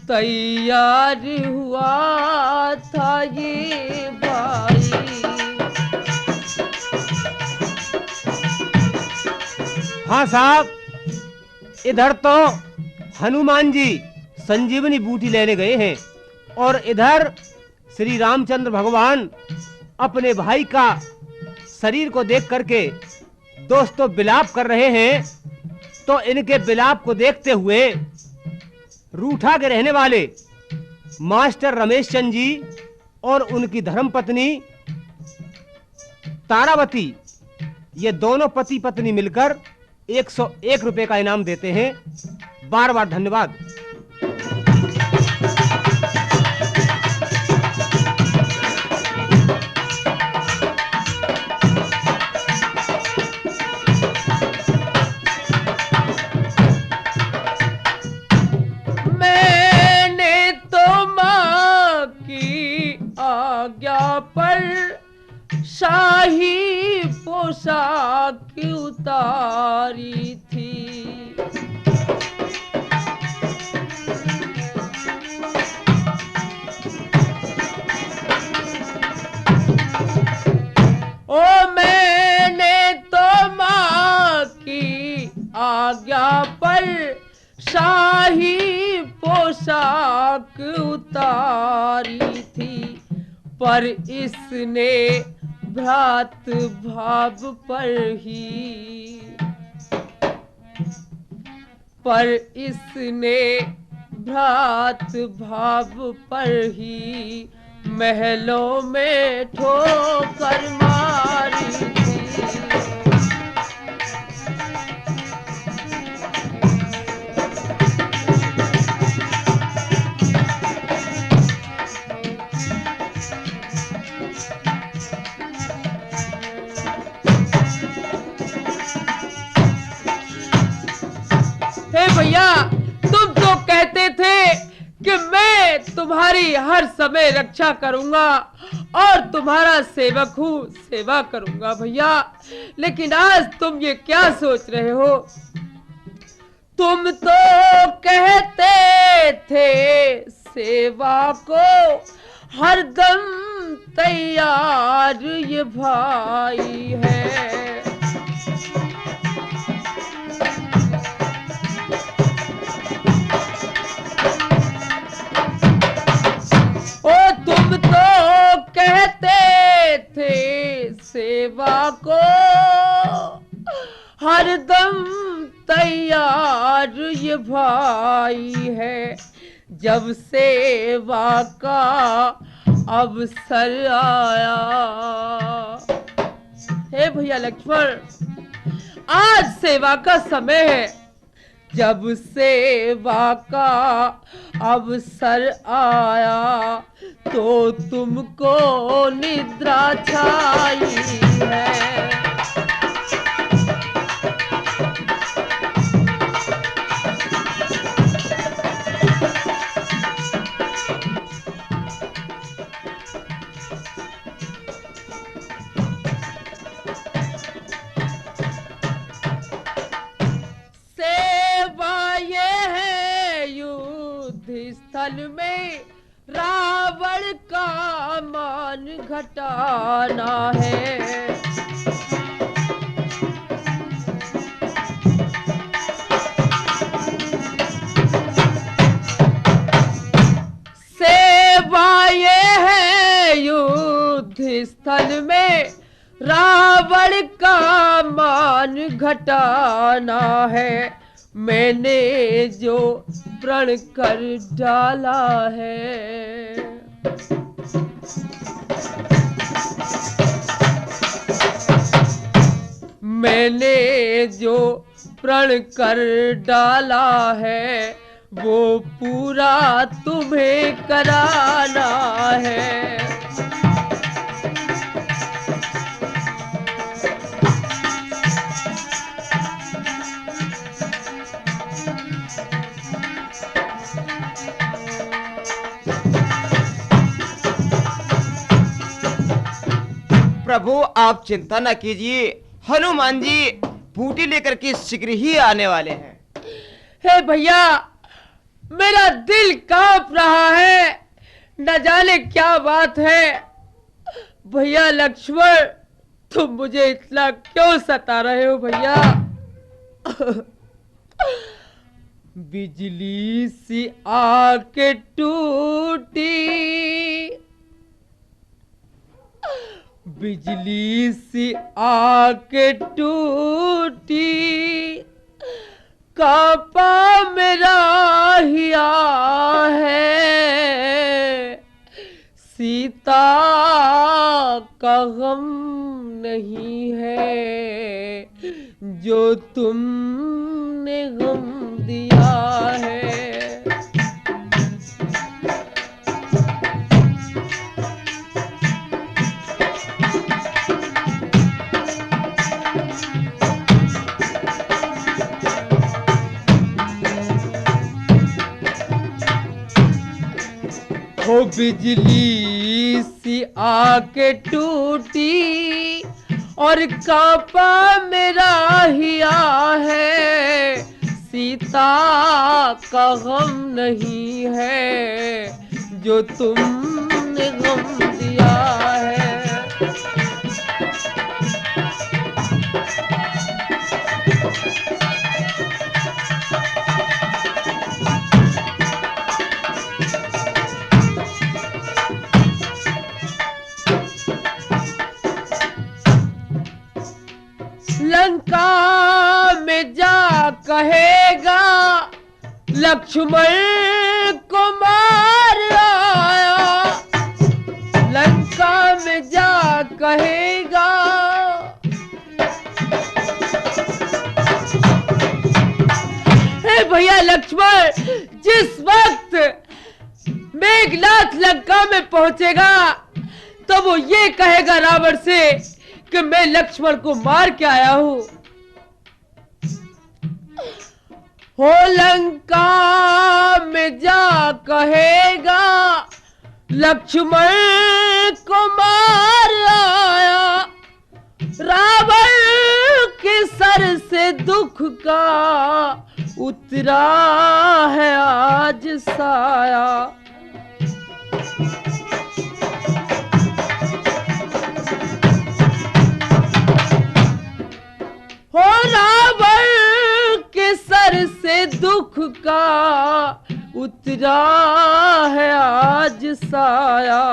तैयार हुआ था ये भाई। हाँ साहब, इधर तो हनुमान जी संजीवनी बूटी लेने गए हैं और इधर श्री रामचंद्र भगवान अपने भाई का शरीर को देख करके दोस्तों विलाप कर रहे हैं। तो इनके विलाप को देखते हुए रूठा के रहने वाले मास्टर रमेश चंद जी और उनकी धर्मपत्नी तारावती, ये दोनों पति पत्नी मिलकर 101 रुपए का इनाम देते हैं। बार बार धन्यवाद। शाही पोशाक उतारी थी। ओ मैंने तो माँ की आज्ञा पर शाही पोशाक उतारी थी, पर इसने भ्रात भाव पर ही, पर इसने भ्रात भाव पर ही महलों में ठोकर मारी थी। हे भैया, तुम तो कहते थे कि मैं तुम्हारी हर समय रक्षा करूंगा और तुम्हारा सेवक हूँ, सेवा करूंगा भैया, लेकिन आज तुम ये क्या सोच रहे हो? तुम तो कहते थे सेवा को हरदम तैयार ये भाई है। तुम तो कहते थे सेवा को हरदम तैयार ये भाई है, जब सेवा का अवसर आया। हे भैया लक्ष्मण, आज सेवा का समय है, जब सेवा का अवसर आया तो तुमको निद्रा छाई है। स्थल में रावण का मान घटाना है। सेवा ये है युद्ध स्थल में रावण का मान घटाना है। मैंने जो प्रण कर डाला है, मैंने जो प्रण कर डाला है वो पूरा तुम्हें कराना है। प्रभु आप चिंता न कीजिए, हनुमान जी बूटी लेकर के शीघ्र ही आने वाले हैं। हे भैया, मेरा दिल कांप रहा है, न जाने क्या बात है। भैया लक्ष्मण, तुम मुझे इतना क्यों सता रहे हो भैया? बिजली सी आके टूटी, बिजली सी आके टूटी, कांपा मेरा हिया है। सीता का गम नहीं है जो तुमने गम दिया है। वो बिजली सी आके टूटी और कांपा मेरा हिया है। सीता का गम नहीं है जो तुमने गम दिया है। लंका में जा कहेगा लक्ष्मण को मार आया, लंका में जा कहेगा। हे भैया लक्ष्मण, जिस वक्त मेघनाथ लंका में पहुंचेगा तो वो ये कहेगा रावण से कि मैं लक्ष्मण को मार के आया हूं। हो लंका में जा कहेगा लक्ष्मण को मार आया, रावण के सर से दुख का उतरा है आज साया। हो रावण के सर से दुख का उतरा है आज साया,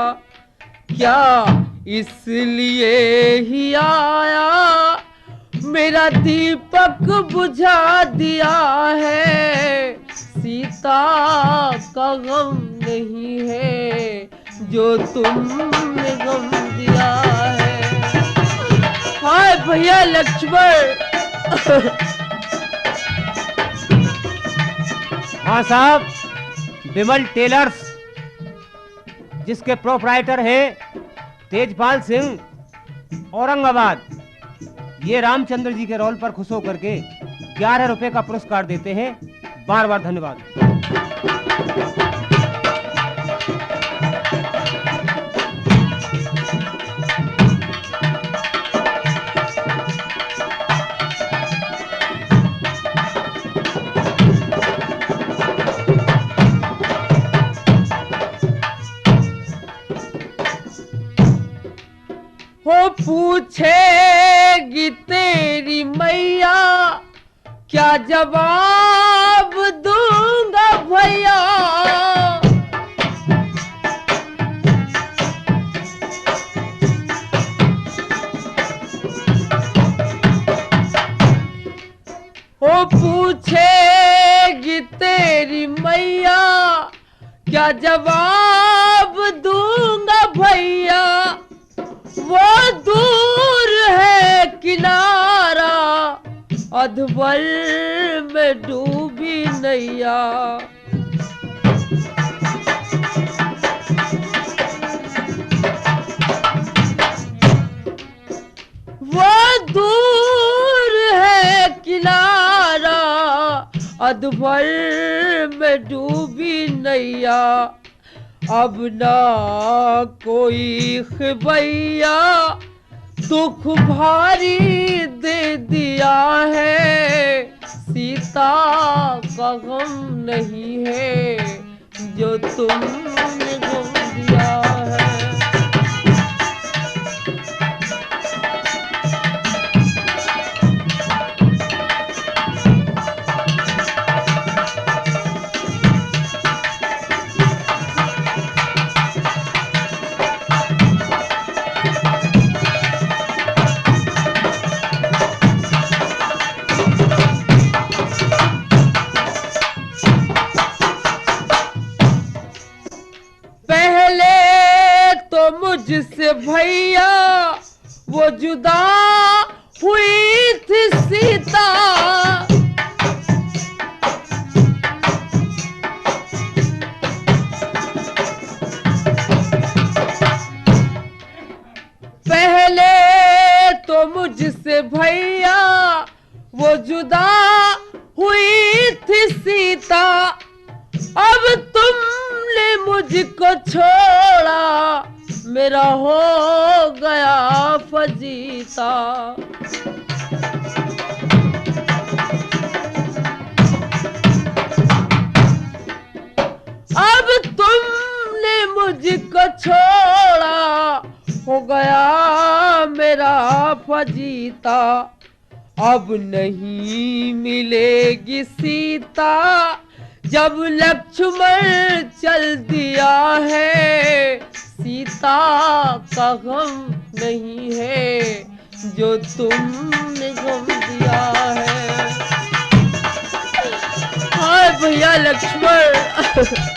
क्या इसलिए ही आया मेरा दीपक बुझा दिया है, सीता का गम नहीं है जो तुमने गम दिया है। हाय भैया लक्ष्मण। हाँ साहब, विमल टेलर्स जिसके प्रोप्राइटर हैं तेजपाल सिंह औरंगाबाद, ये रामचंद्र जी के रोल पर खुश होकर के 11 रुपए का पुरस्कार देते हैं। बार बार धन्यवाद। हो पूछेगी तेरी मैया क्या जवाब दूंगा भैया, हो पूछेगी तेरी मैया क्या जवाब दूंगा भैया, वो दूर है किनारा अधवल में डूबी नैया। वो दूर है किनारा अधवल में डूबी नैया, अब ना कोई खबैया दुख भारी दे दिया है, सीता का गम नहीं है जो तुमने गम दिया है। मुझसे भैया वो जुदा हुई थी सीता, पहले तो मुझसे भैया वो जुदा हुई थी सीता, अब तुमने मुझको छोड़ा मेरा हो गया फजीता। अब तुमने मुझको छोड़ा हो गया मेरा फजीता, अब नहीं मिलेगी सीता जब लक्ष्मण चल दिया है, सीता का गम नहीं है जो तुमने गम दिया है। हाय भैया लक्ष्मण।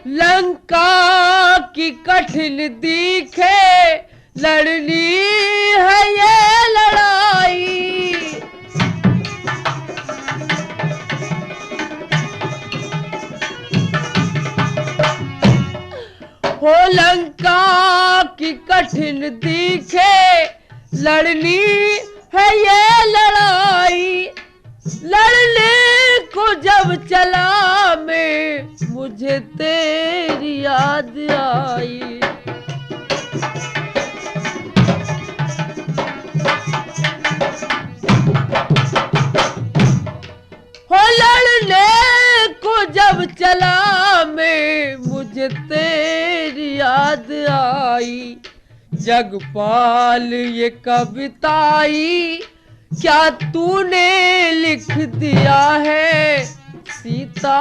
लंका की कठिन दिखे लड़नी है ये लड़ाई। हो लंका की कठिन दिखे लड़नी है ये लड़ाई। लड़ने को जब चला मैं मुझे तेरी याद आई। हो लड़ने को जब चला मैं मुझे तेरी याद आई। जगपाल ये कविताई क्या तूने लिख दिया है। सीता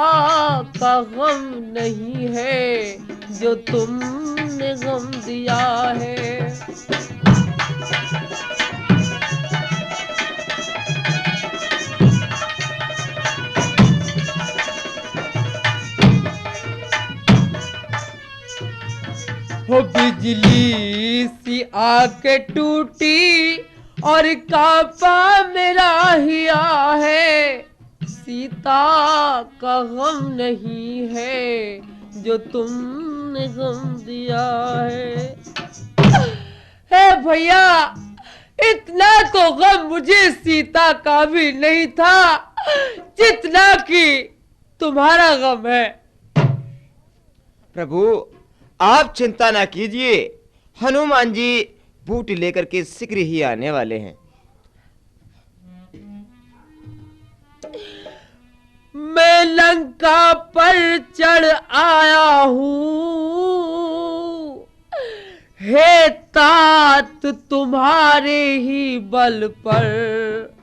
का गम नहीं है जो तुमने गम दिया है। हो बिजली सी आके टूटी और कापा मेरा हिया है। सीता का गम नहीं है जो तुमने गम दिया है। हे भैया इतना तो गम मुझे सीता का भी नहीं था जितना कि तुम्हारा गम है। प्रभु आप चिंता ना कीजिए, हनुमान जी बूटी लेकर के शीघ्र ही आने वाले हैं। मैं लंका पर चढ़ आया हूँ। हे तात तुम्हारे ही बल पर।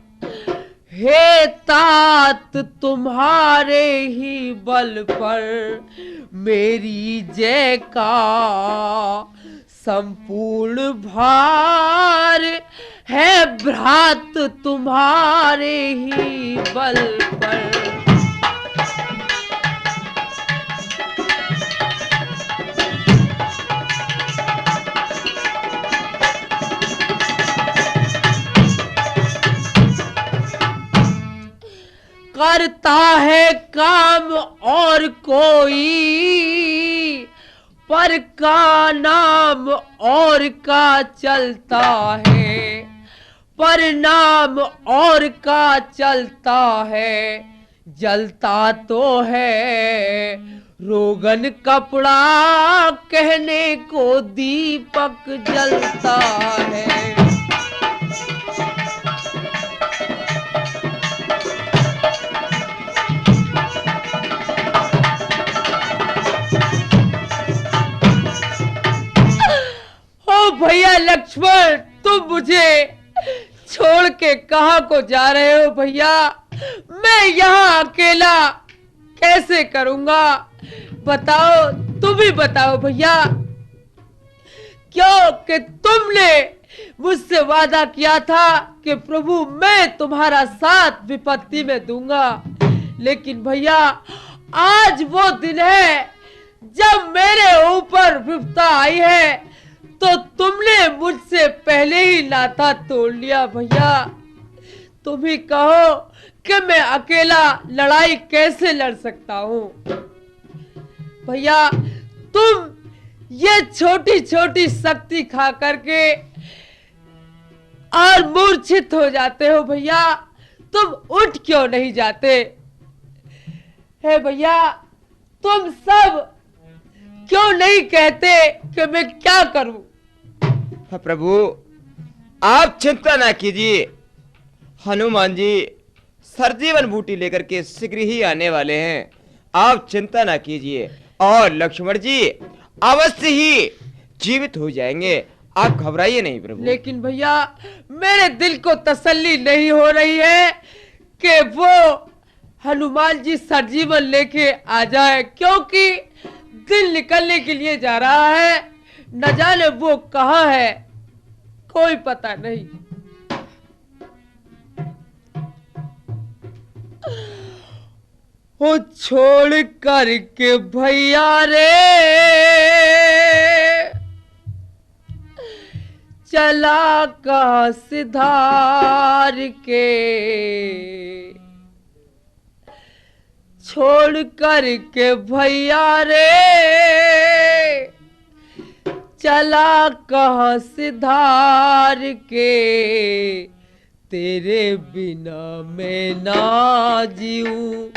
हे तात तुम्हारे ही बल पर मेरी जय का संपूर्ण भार है। भ्रात तुम्हारे ही बल पर। करता है काम और कोई पर का नाम और का चलता है। पर नाम और का चलता है। जलता तो है रोगन कपड़ा कहने को दीपक जलता है। भैया लक्ष्मण तुम मुझे छोड़ के कहां को जा रहे हो भैया? मैं यहाँ अकेला कैसे करूंगा? बताओ, तुम ही बताओ भैया। क्योंकि तुमने मुझसे वादा किया था कि प्रभु मैं तुम्हारा साथ विपत्ति में दूंगा। लेकिन भैया आज वो दिन है जब मेरे ऊपर विपदा आई है तो तुमने मुझसे पहले ही नाता तोड़ लिया। भैया तुम ही कहो कि मैं अकेला लड़ाई कैसे लड़ सकता हूँ? भैया तुम ये छोटी छोटी शक्ति खा करके और मूर्छित हो जाते हो भैया, तुम उठ क्यों नहीं जाते? है भैया तुम सब क्यों नहीं कहते कि मैं क्या करूं? प्रभु आप चिंता ना कीजिए, हनुमान जी सरजीवन बूटी लेकर के शीघ्र ही आने वाले हैं। आप चिंता ना कीजिए और लक्ष्मण जी अवश्य ही जीवित हो जाएंगे, आप घबराइए नहीं प्रभु। लेकिन भैया मेरे दिल को तसल्ली नहीं हो रही है कि वो हनुमान जी सजीवन लेके आ जाए, क्योंकि दिन निकलने के लिए जा रहा है, न जाने वो कहाँ है, कोई पता नहीं। वो छोड़ कर के भैया रे चला का सिधार के, छोड़ कर के भैया रे चला कहाँ सिधार के, तेरे बिना मैं ना जीऊं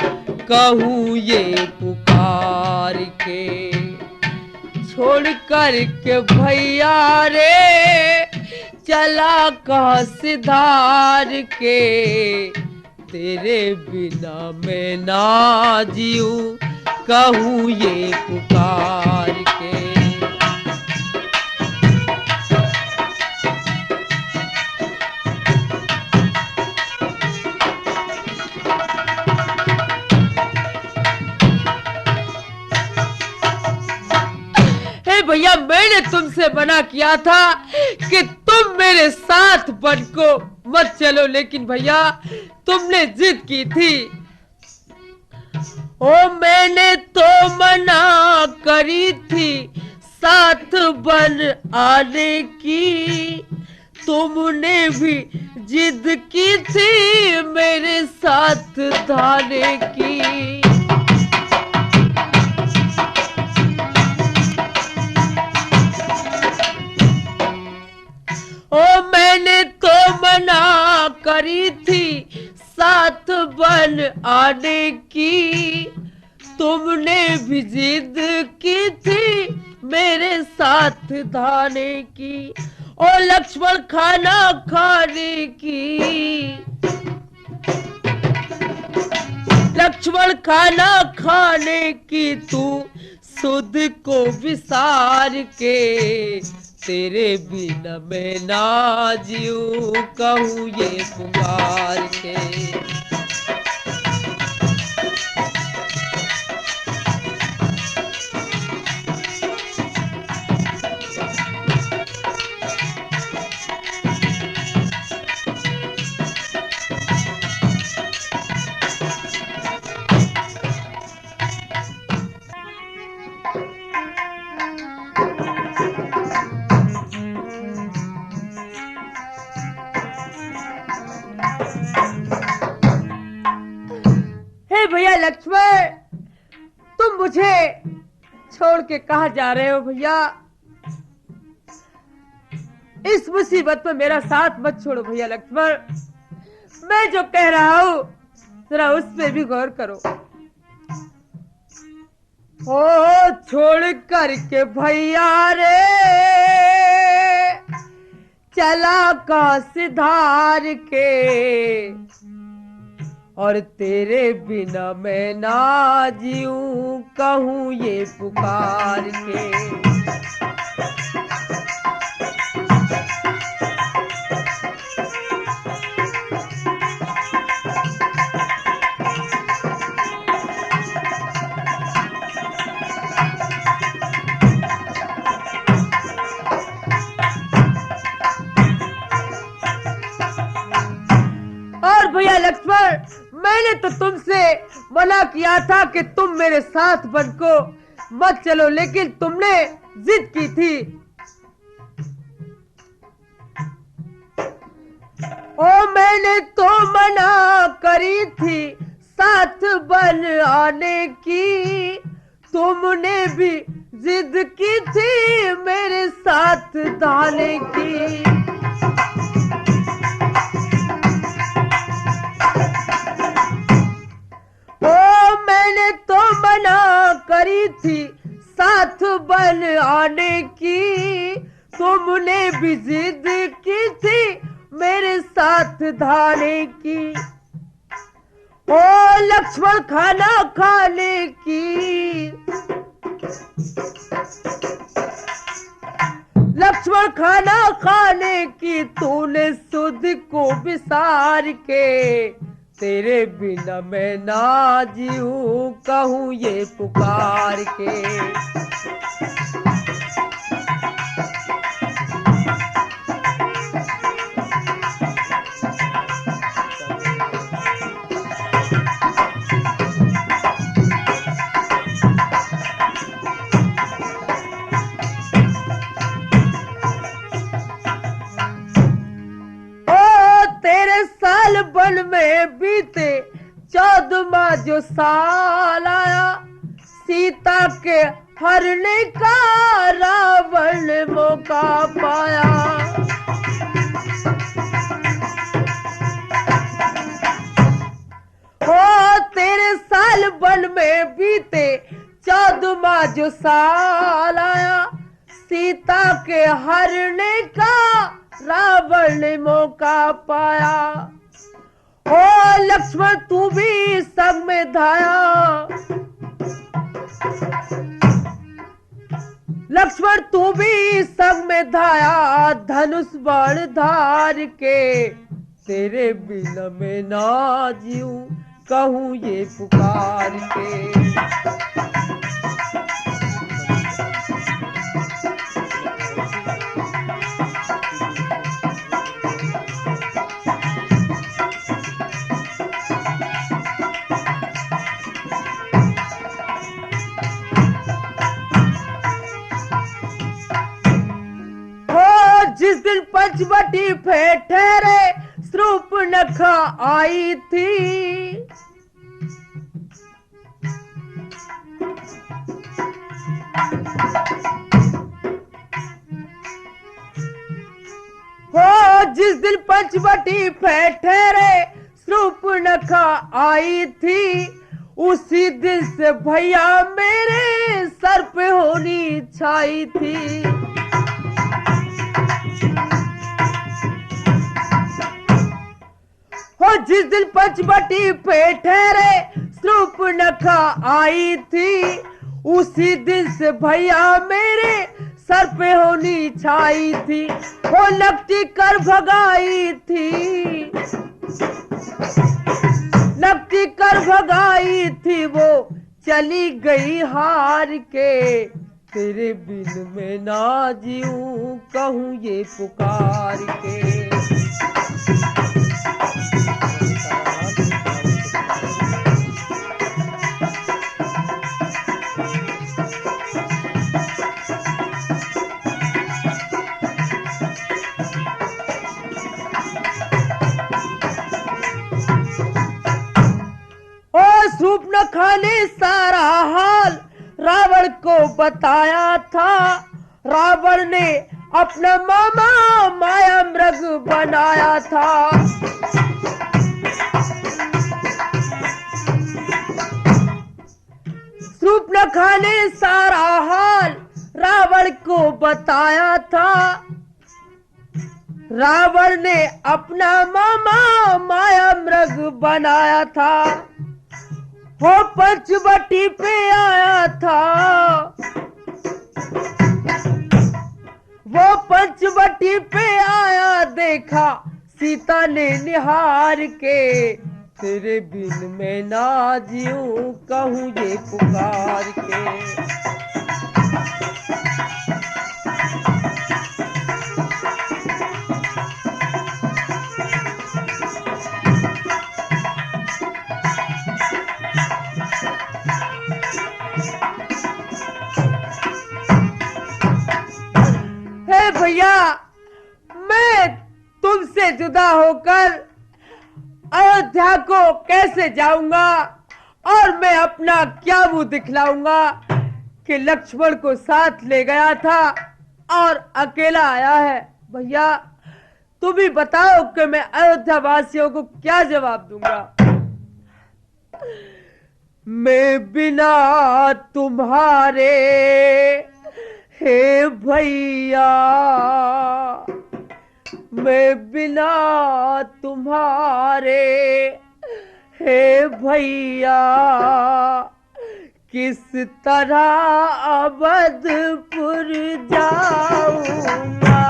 कहूँ ये पुकार के, छोड़ कर के भैया रे चला कहाँ सिधार के, तेरे बिना मैं ना जीऊं कहूँ ये पुकार के। भैया मैंने तुमसे मना किया था कि तुम मेरे साथ बनको मत चलो, लेकिन भैया तुमने जिद की थी। ओ मैंने तो मना करी थी साथ बन आने की, तुमने भी जिद की थी मेरे साथ धाने की। ओ मैंने तो मना करी थी साथ बन आने की, तुमने भी जिद की थी मेरे साथ धाने की। ओ लक्ष्मण खाना खाने की, लक्ष्मण खाना खाने की, तू सुध को विसार के, तेरे बिना मैं ना जीऊं कहूँ ये पुकार के। भैया लक्ष्मण तुम मुझे छोड़ के कहाँ जा रहे हो भैया? इस मुसीबत में मेरा साथ मत छोड़ो भैया लक्ष्मण, मैं जो कह रहा हूँ जरा उस पे भी गौर करो। ओ छोड़ करके भैया रे चला का सिधार के, और तेरे बिना मैं ना जीऊं कहूँ ये पुकार के। और भैया लक्ष्मण मैंने तो तुमसे मना किया था कि तुम मेरे साथ बनको मत चलो, लेकिन तुमने जिद की थी। ओ मैंने तो मना करी थी साथ बन आने की, तुमने भी जिद की थी मेरे साथ धाने की। मैंने तो मना करी थी साथ बन आने की, तुमने भी जिद की थी मेरे साथ धाने की। ओ लक्ष्मण खाना खाने की, लक्ष्मण खाना खाने की तूने सुध को विसार के, तेरे बिना मैं ना जीऊं कहूँ ये पुकार के। साल वन में बीते 14वां जो साल आया, सीता के हरने का रावण ने मौका पाया। हो तेरे साल वन में बीते 14वां जो साल आया, सीता के हरने का रावण ने मौका पाया। ओ लक्ष्मण तू भी संग में धाया, लक्ष्मण तू भी संग में धाया, धनुष बाण धार के, तेरे बिना मैं ना जीऊं कहूँ ये पुकार के। जिस दिन पंचवटी पे ठहरे शूर्पणखा आई थी, हो जिस दिन पंचवटी पे ठहरे शूर्पणखा आई थी, उसी दिन से भैया मेरे सर पे होली छाई थी। हो जिस दिन पंचवटी पे ठहरे शूर्पणखा आई थी, उसी दिन से भैया मेरे सर पे होली छाई थी। हो लपटी कर भगाई थी, लपटी कर भगाई थी, वो चली गई हार के, तेरे बिन में ना जीऊं कहूँ ये पुकार के। शूर्पणखा ने सारा हाल रावण को बताया था, रावण ने अपना मामा माया मृग बनाया था। शूर्पणखा ने सारा हाल रावण को बताया था, रावण ने अपना मामा माया मृग बनाया था। हो पंचवटी पे आया था, वो पंचवटी पे आया, देखा सीता ने निहार के, तेरे बिन मैं ना जीऊं कहूँ ये पुकार के। भैया मैं तुमसे जुदा होकर अयोध्या को कैसे जाऊंगा, और मैं अपना क्या मुंह दिखलाऊंगा कि लक्ष्मण को साथ ले गया था और अकेला आया है। भैया तुम ही बताओ कि मैं अयोध्या वासियों को क्या जवाब दूंगा। मैं बिना तुम्हारे हे भैया, मैं बिना तुम्हारे हे भैया किस तरह अवधपुर जाऊंगा।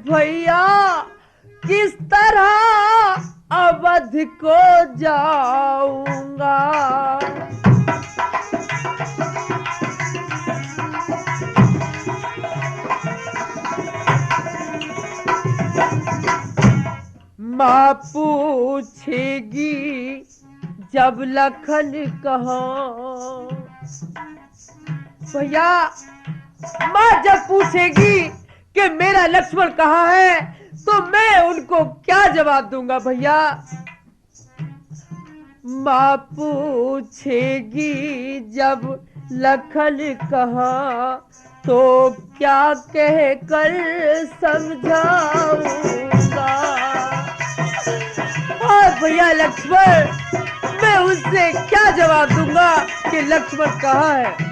भैया किस तरह अवध को जाऊंगा। माँ पूछेगी जब लखन कहाँ। भैया माँ जब पूछेगी कि मेरा लक्ष्मण कहाँ है तो मैं उनको क्या जवाब दूंगा भैया। माँ पूछेगी जब लखन कहाँ तो क्या कह कर समझाऊंगा। और भैया लक्ष्मण मैं उससे क्या जवाब दूंगा कि लक्ष्मण कहाँ है।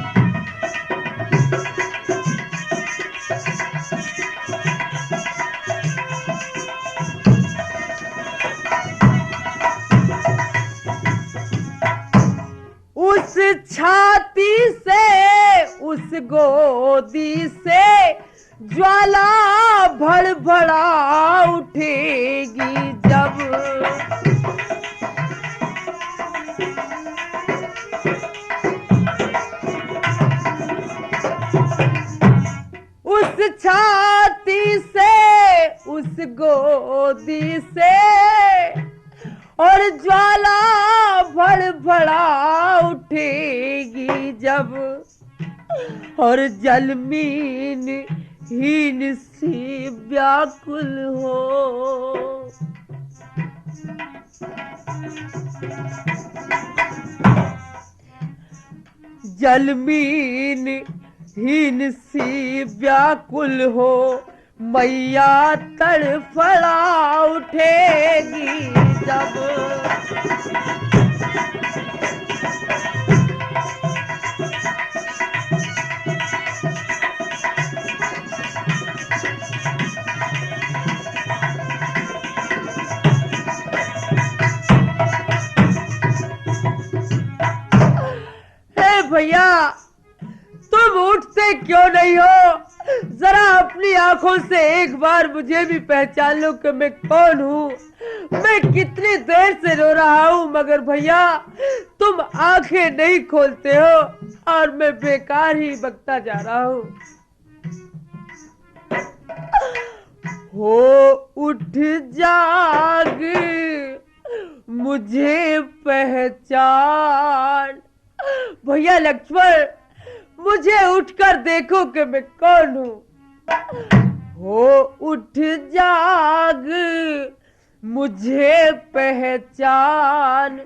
उस छाती से उस गोदी से ज्वाला भड़भड़ा उठेगी जब। उस छाती से उस गोदी से और ज्वाला भड़भड़ा उठेगी जब। और जलमीन हीन सी व्याकुल हो। जलमीन हीन सी व्याकुल हो मैया तड़फड़ा उठेगी जब। हे भैया तुम उठते क्यों नहीं हो। जरा अपनी आंखों से एक बार मुझे भी पहचान लो कि मैं कौन हूँ। मैं कितनी देर से रो रहा हूँ मगर भैया तुम आंखें नहीं खोलते हो और मैं बेकार ही बकता जा रहा हूँ। हो उठ जाग मुझे पहचान। भैया लक्ष्मण मुझे उठकर देखो कि मैं कौन हूँ। हो उठ जाग मुझे पहचान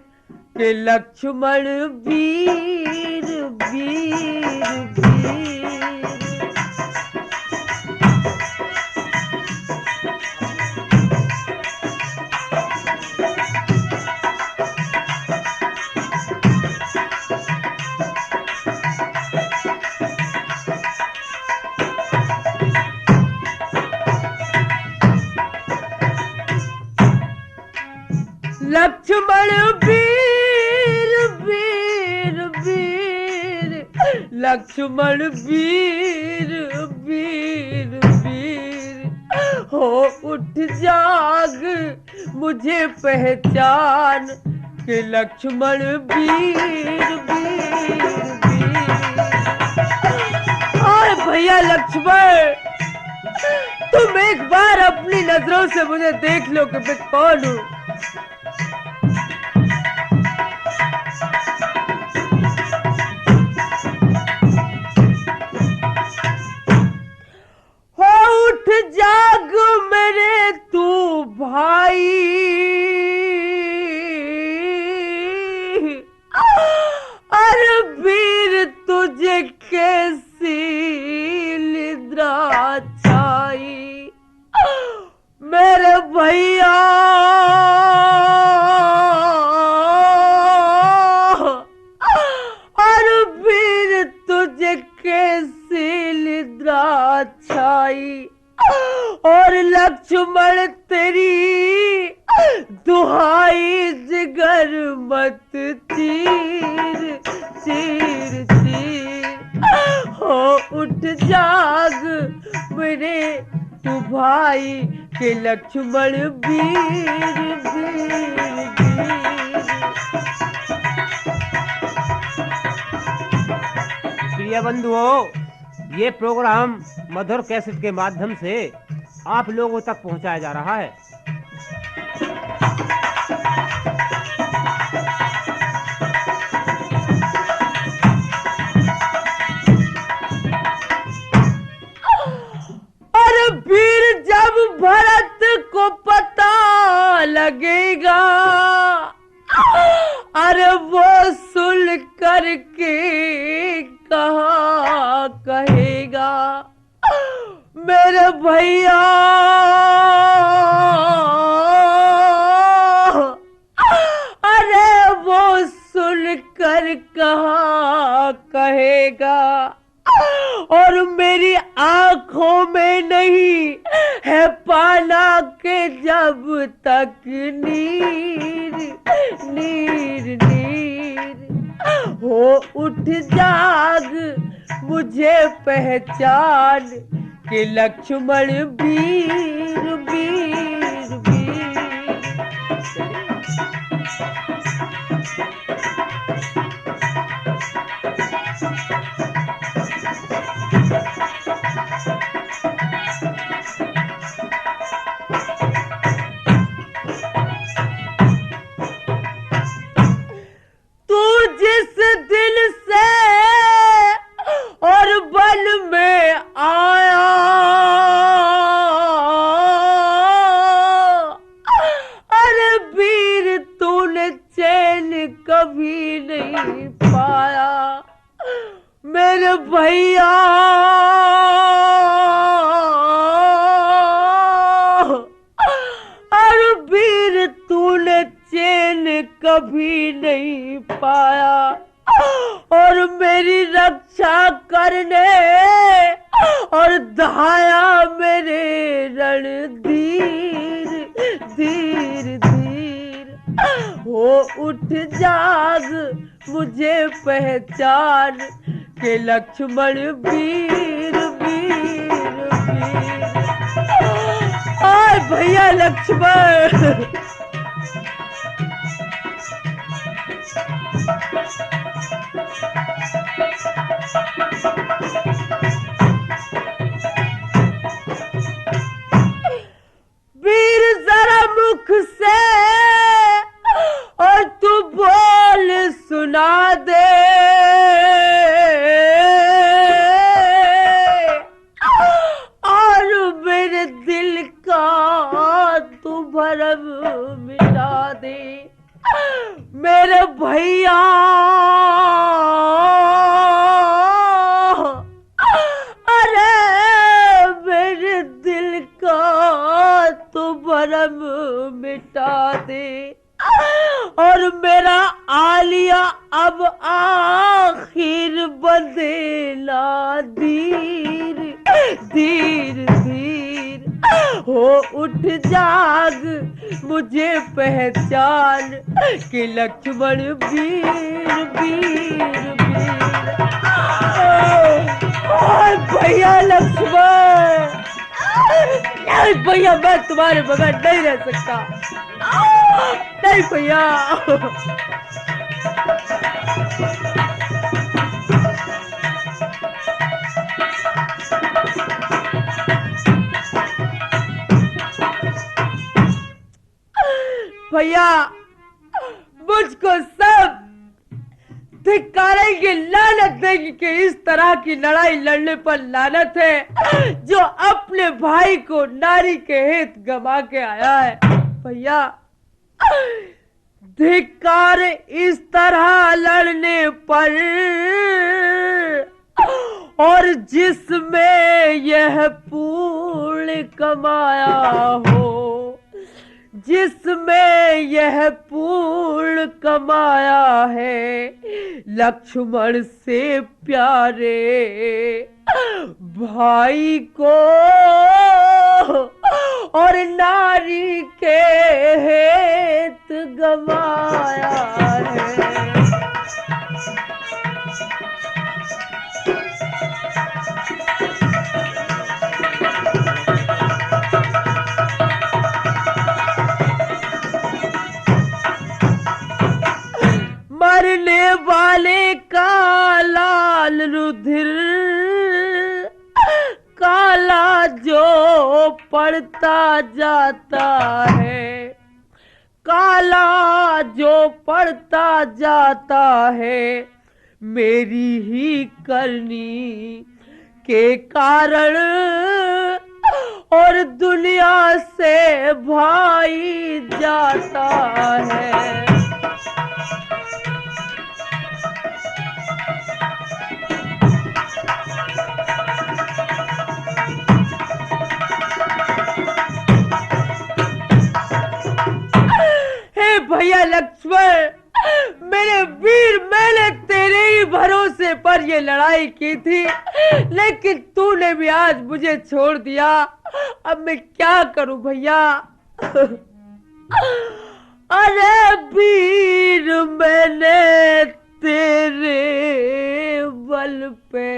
कि लक्ष्मण वीर वीर वीर। लक्ष्मण वीर वीर वीर। लक्ष्मण वीर वीर वीर। हो उठ जाग मुझे पहचान कि लक्ष्मण वीर वीर वीर। और भैया लक्ष्मण तुम एक बार अपनी नजरों से मुझे देख लो कि मैं कौन हूँ। उठ जाग मेरे तू भाई। मेरे भैया और फिर तुझे कैसी निद्रा छाई और लक्ष्मण तेरी दुहाई जिगर मत चीर चीर चीर हो उठ जाग मेरे तू भाई के लक्ष्मण वीर वीर वीर। प्रिय बंधुओं, ये प्रोग्राम मधुर कैसेट के माध्यम से आप लोगों तक पहुंचाया जा रहा है। और फिर जब भरत को पता लगेगा अरे वो सुन करके कहा कहेगा मेरे भैया अरे वो सुन कर कहा कहेगा और मेरी आंखों में नहीं है पाना के जब तक नीर नीर नीर हो उठ जाग मुझे पहचान के लक्ष्मण वीर वीर वीर। तू जिस दिल से और बल में आया अरे वीर तूने चैन कभी नहीं पाया मेरे भैया और वीर तूने चैन कभी नहीं पाया और मेरी रक्षा करने और धाया मेरे रणधीर धीर धीर हो उठ जाग मुझे पहचान के लक्ष्मण वीर वीर वीर। आय भैया लक्ष्मण वीर जरा मुख से और तू बोल सुना दे और मेरे दिल का तू भरम मिटा दे मेरे भैया अरे मेरे दिल का तू भरम मिटा दे और मेरा आलिया अब आखिर बदला धीर धीर धीर हो उठ जाग मुझे पहचान के लक्ष्मण वीर वीर वीर। भैया लक्ष्मण नहीं भैया मैं तुम्हारे बगैर नहीं रह सकता नहीं भैया। भैया मुझको सब धिक्कारेंगे लानत देंगे कि इस तरह की लड़ाई लड़ने पर लानत है जो अपने भाई को नारी के हित गवा के आया है। भैया धिक्कार इस तरह लड़ने पर और जिसमें यह पूर्ण कमाया हो, जिसमें यह पूर्ण कमाया है, लक्ष्मण से प्यारे भाई को और नारी के हेत गवाया है। मरने वाले का लाल रुधिर काला जो पड़ता जाता है, काला जो पड़ता जाता है, मेरी ही करनी के कारण और दुनिया से भाई जाता है। भैया लक्ष्मण, मेरे वीर, मैंने तेरे ही भरोसे पर ये लड़ाई की थी, लेकिन तूने भी आज मुझे छोड़ दिया। अब मैं क्या करूं भैया? अरे वीर, मैंने तेरे बल पे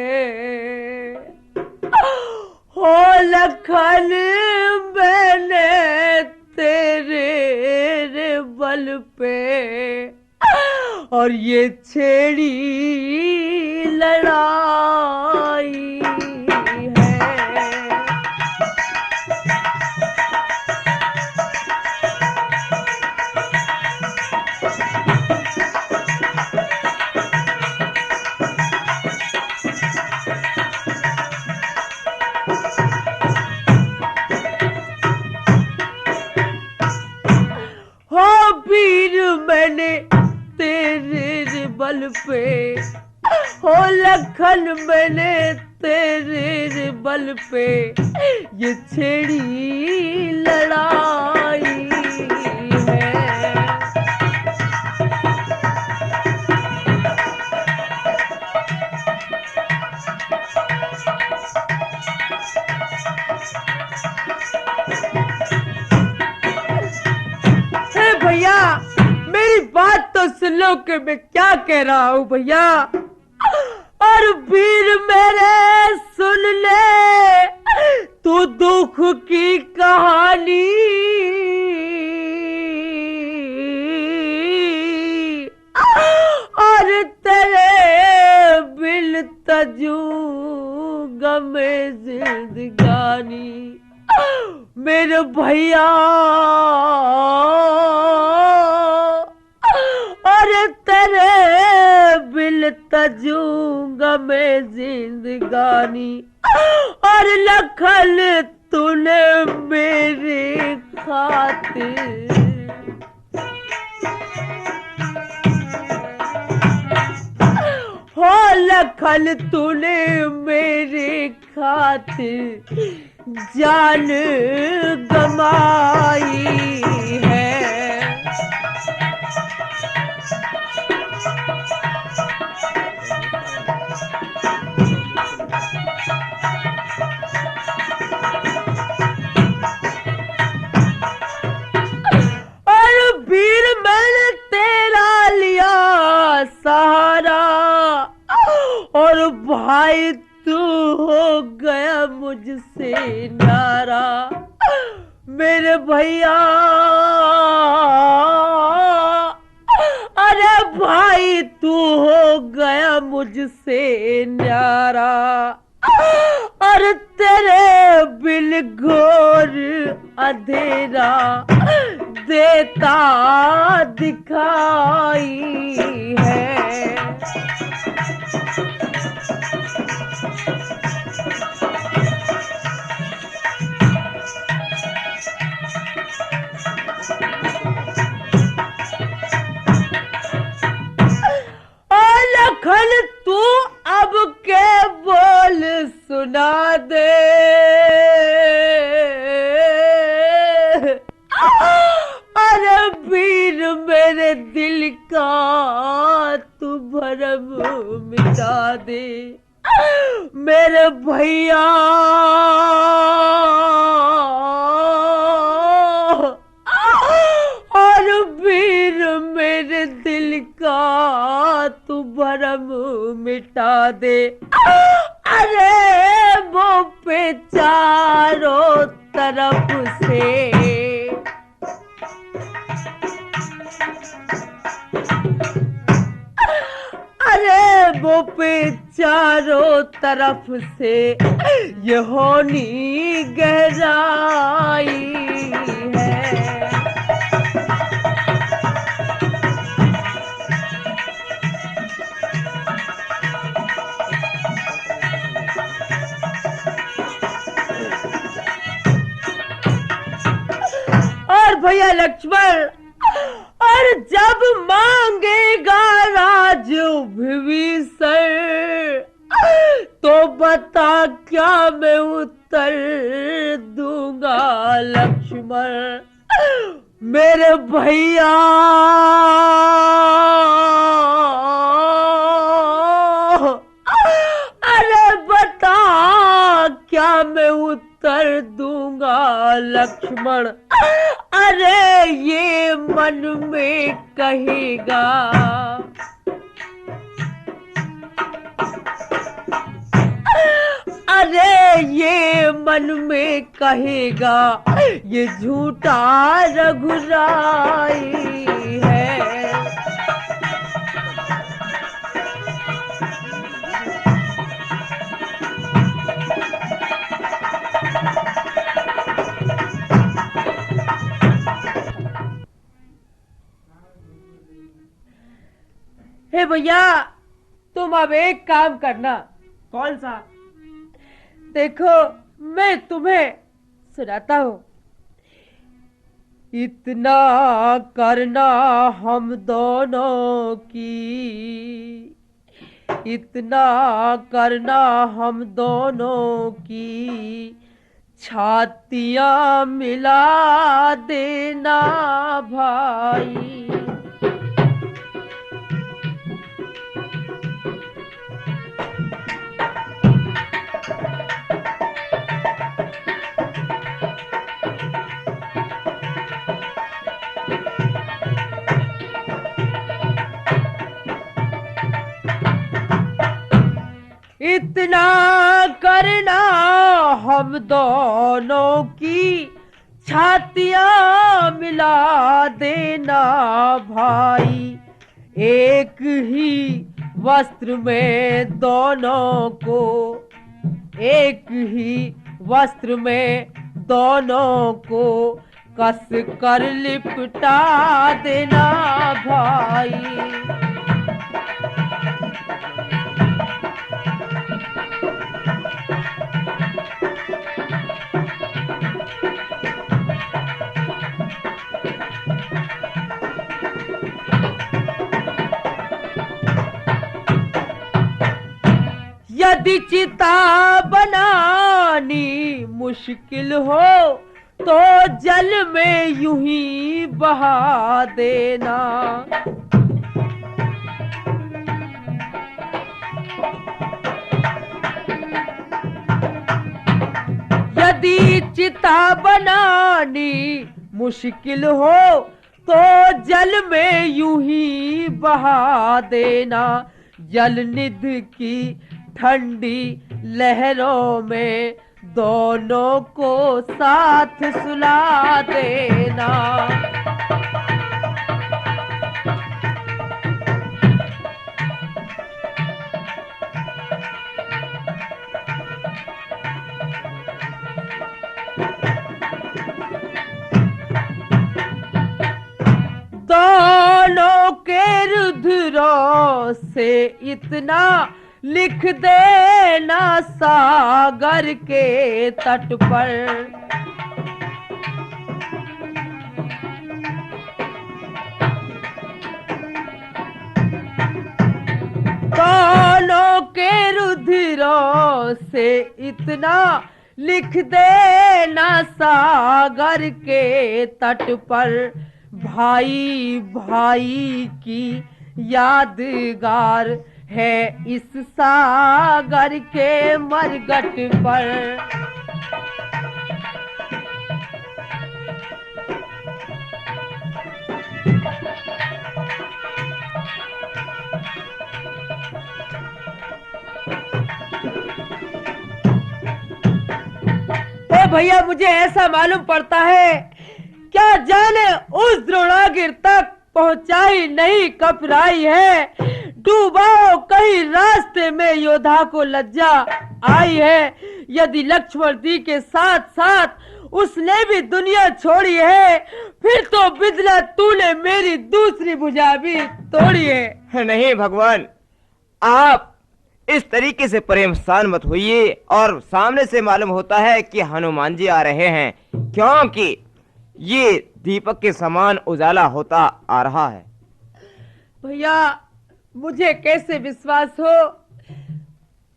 हो लखन, मैंने तेरे बल पे और ये छेड़ी लड़ाई है। मैंने तेरे बल पे हो लखन, मैंने तेरे बल पे ये छेड़ी लड़ाई है। भैया मेरी बात तो सुन लो कि मैं क्या कह रहा हूँ भैया। और वीर मेरे सुन ले तू दुख की कहानी, और तेरे बिल तजू गमे जिंदगानी। मेरे भैया और तेरे बिल तजूंगा मैं जिंदगानी, और लखन तूने मेरे खातिर हो लखन तूने मेरे खातिर जान गमाई है। और वीर मैंने तेरा लिया सहारा, और भाई तू हो गया मुझसे न्यारा। मेरे भैया अरे भाई तू हो गया मुझसे न्यारा, और तेरे बिल घोर अंधेरा देता दिखाई है। लखन तू अब के दे। अरे वो पे चारों तरफ से अरे वो पे चारों तरफ से ये होनी गहराई है। और भैया लक्ष्मण, और जब मांगेगा राजू विभीषण तो बता क्या मैं उत्तर दूंगा लक्ष्मण। मेरे भैया अरे बता क्या मैं उत्तर दूंगा लक्ष्मण। अरे ये मन में कहेगा अरे ये मन में कहेगा ये झूठा रघुराई है। हे भैया, तुम अब एक काम करना। कौन सा? देखो मैं तुम्हें सुनाता हूँ। इतना करना हम दोनों की, इतना करना हम दोनों की, छातियां मिला देना भाई। इतना करना हम दोनों की, छातियां मिला देना भाई। एक ही वस्त्र में दोनों को, एक ही वस्त्र में दोनों को कस कर लिपटा देना भाई। यदि चिता बनानी मुश्किल हो तो जल में यूं ही बहा देना। यदि चिता बनानी मुश्किल हो तो जल में यूं ही बहा देना। जलनिध की ठंडी लहरों में दोनों को साथ सुला देना। दोनों के रुधिरों से इतना लिख देना सागर के तट पर। दोनों के रुधिरों से इतना लिख देना सागर के तट पर। भाई भाई की यादगार है इस सागर के मरघट पर। भैया मुझे ऐसा मालूम पड़ता है, क्या जाने उस द्रोणागिर तक पहुंचाई नहीं कपराई है। डूबाओ कहीं रास्ते में योद्धा को लज्जा आई है। यदि लक्ष्मण जी के साथ साथ उसने भी दुनिया छोड़ी है, फिर तो बिदला तूने मेरी दूसरी भुजा भी तोड़ी है। नहीं भगवान, आप इस तरीके से परेशान मत होइए। और सामने से मालूम होता है कि हनुमान जी आ रहे हैं, क्योंकि ये दीपक के समान उजाला होता आ रहा है। भैया मुझे कैसे विश्वास हो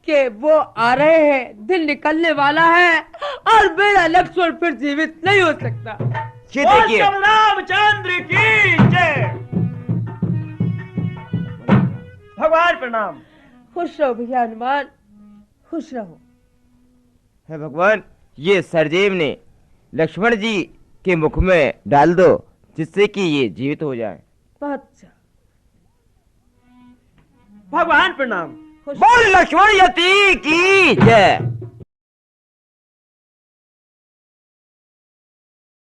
कि वो आ रहे हैं। दिन निकलने वाला है और मेरा लक्ष्मण फिर जीवित नहीं हो सकता। ये देखिए, रामचंद्र की जय। भगवान प्रणाम। खुश रहो भैया हनुमान, खुश रहो। है भगवान, ये सरजेब ने लक्ष्मण जी के मुख में डाल दो, जिससे कि ये जीवित हो जाए। बहुत अच्छा। भगवान प्रणाम। खुश बोल लक्ष्मण यति की जय।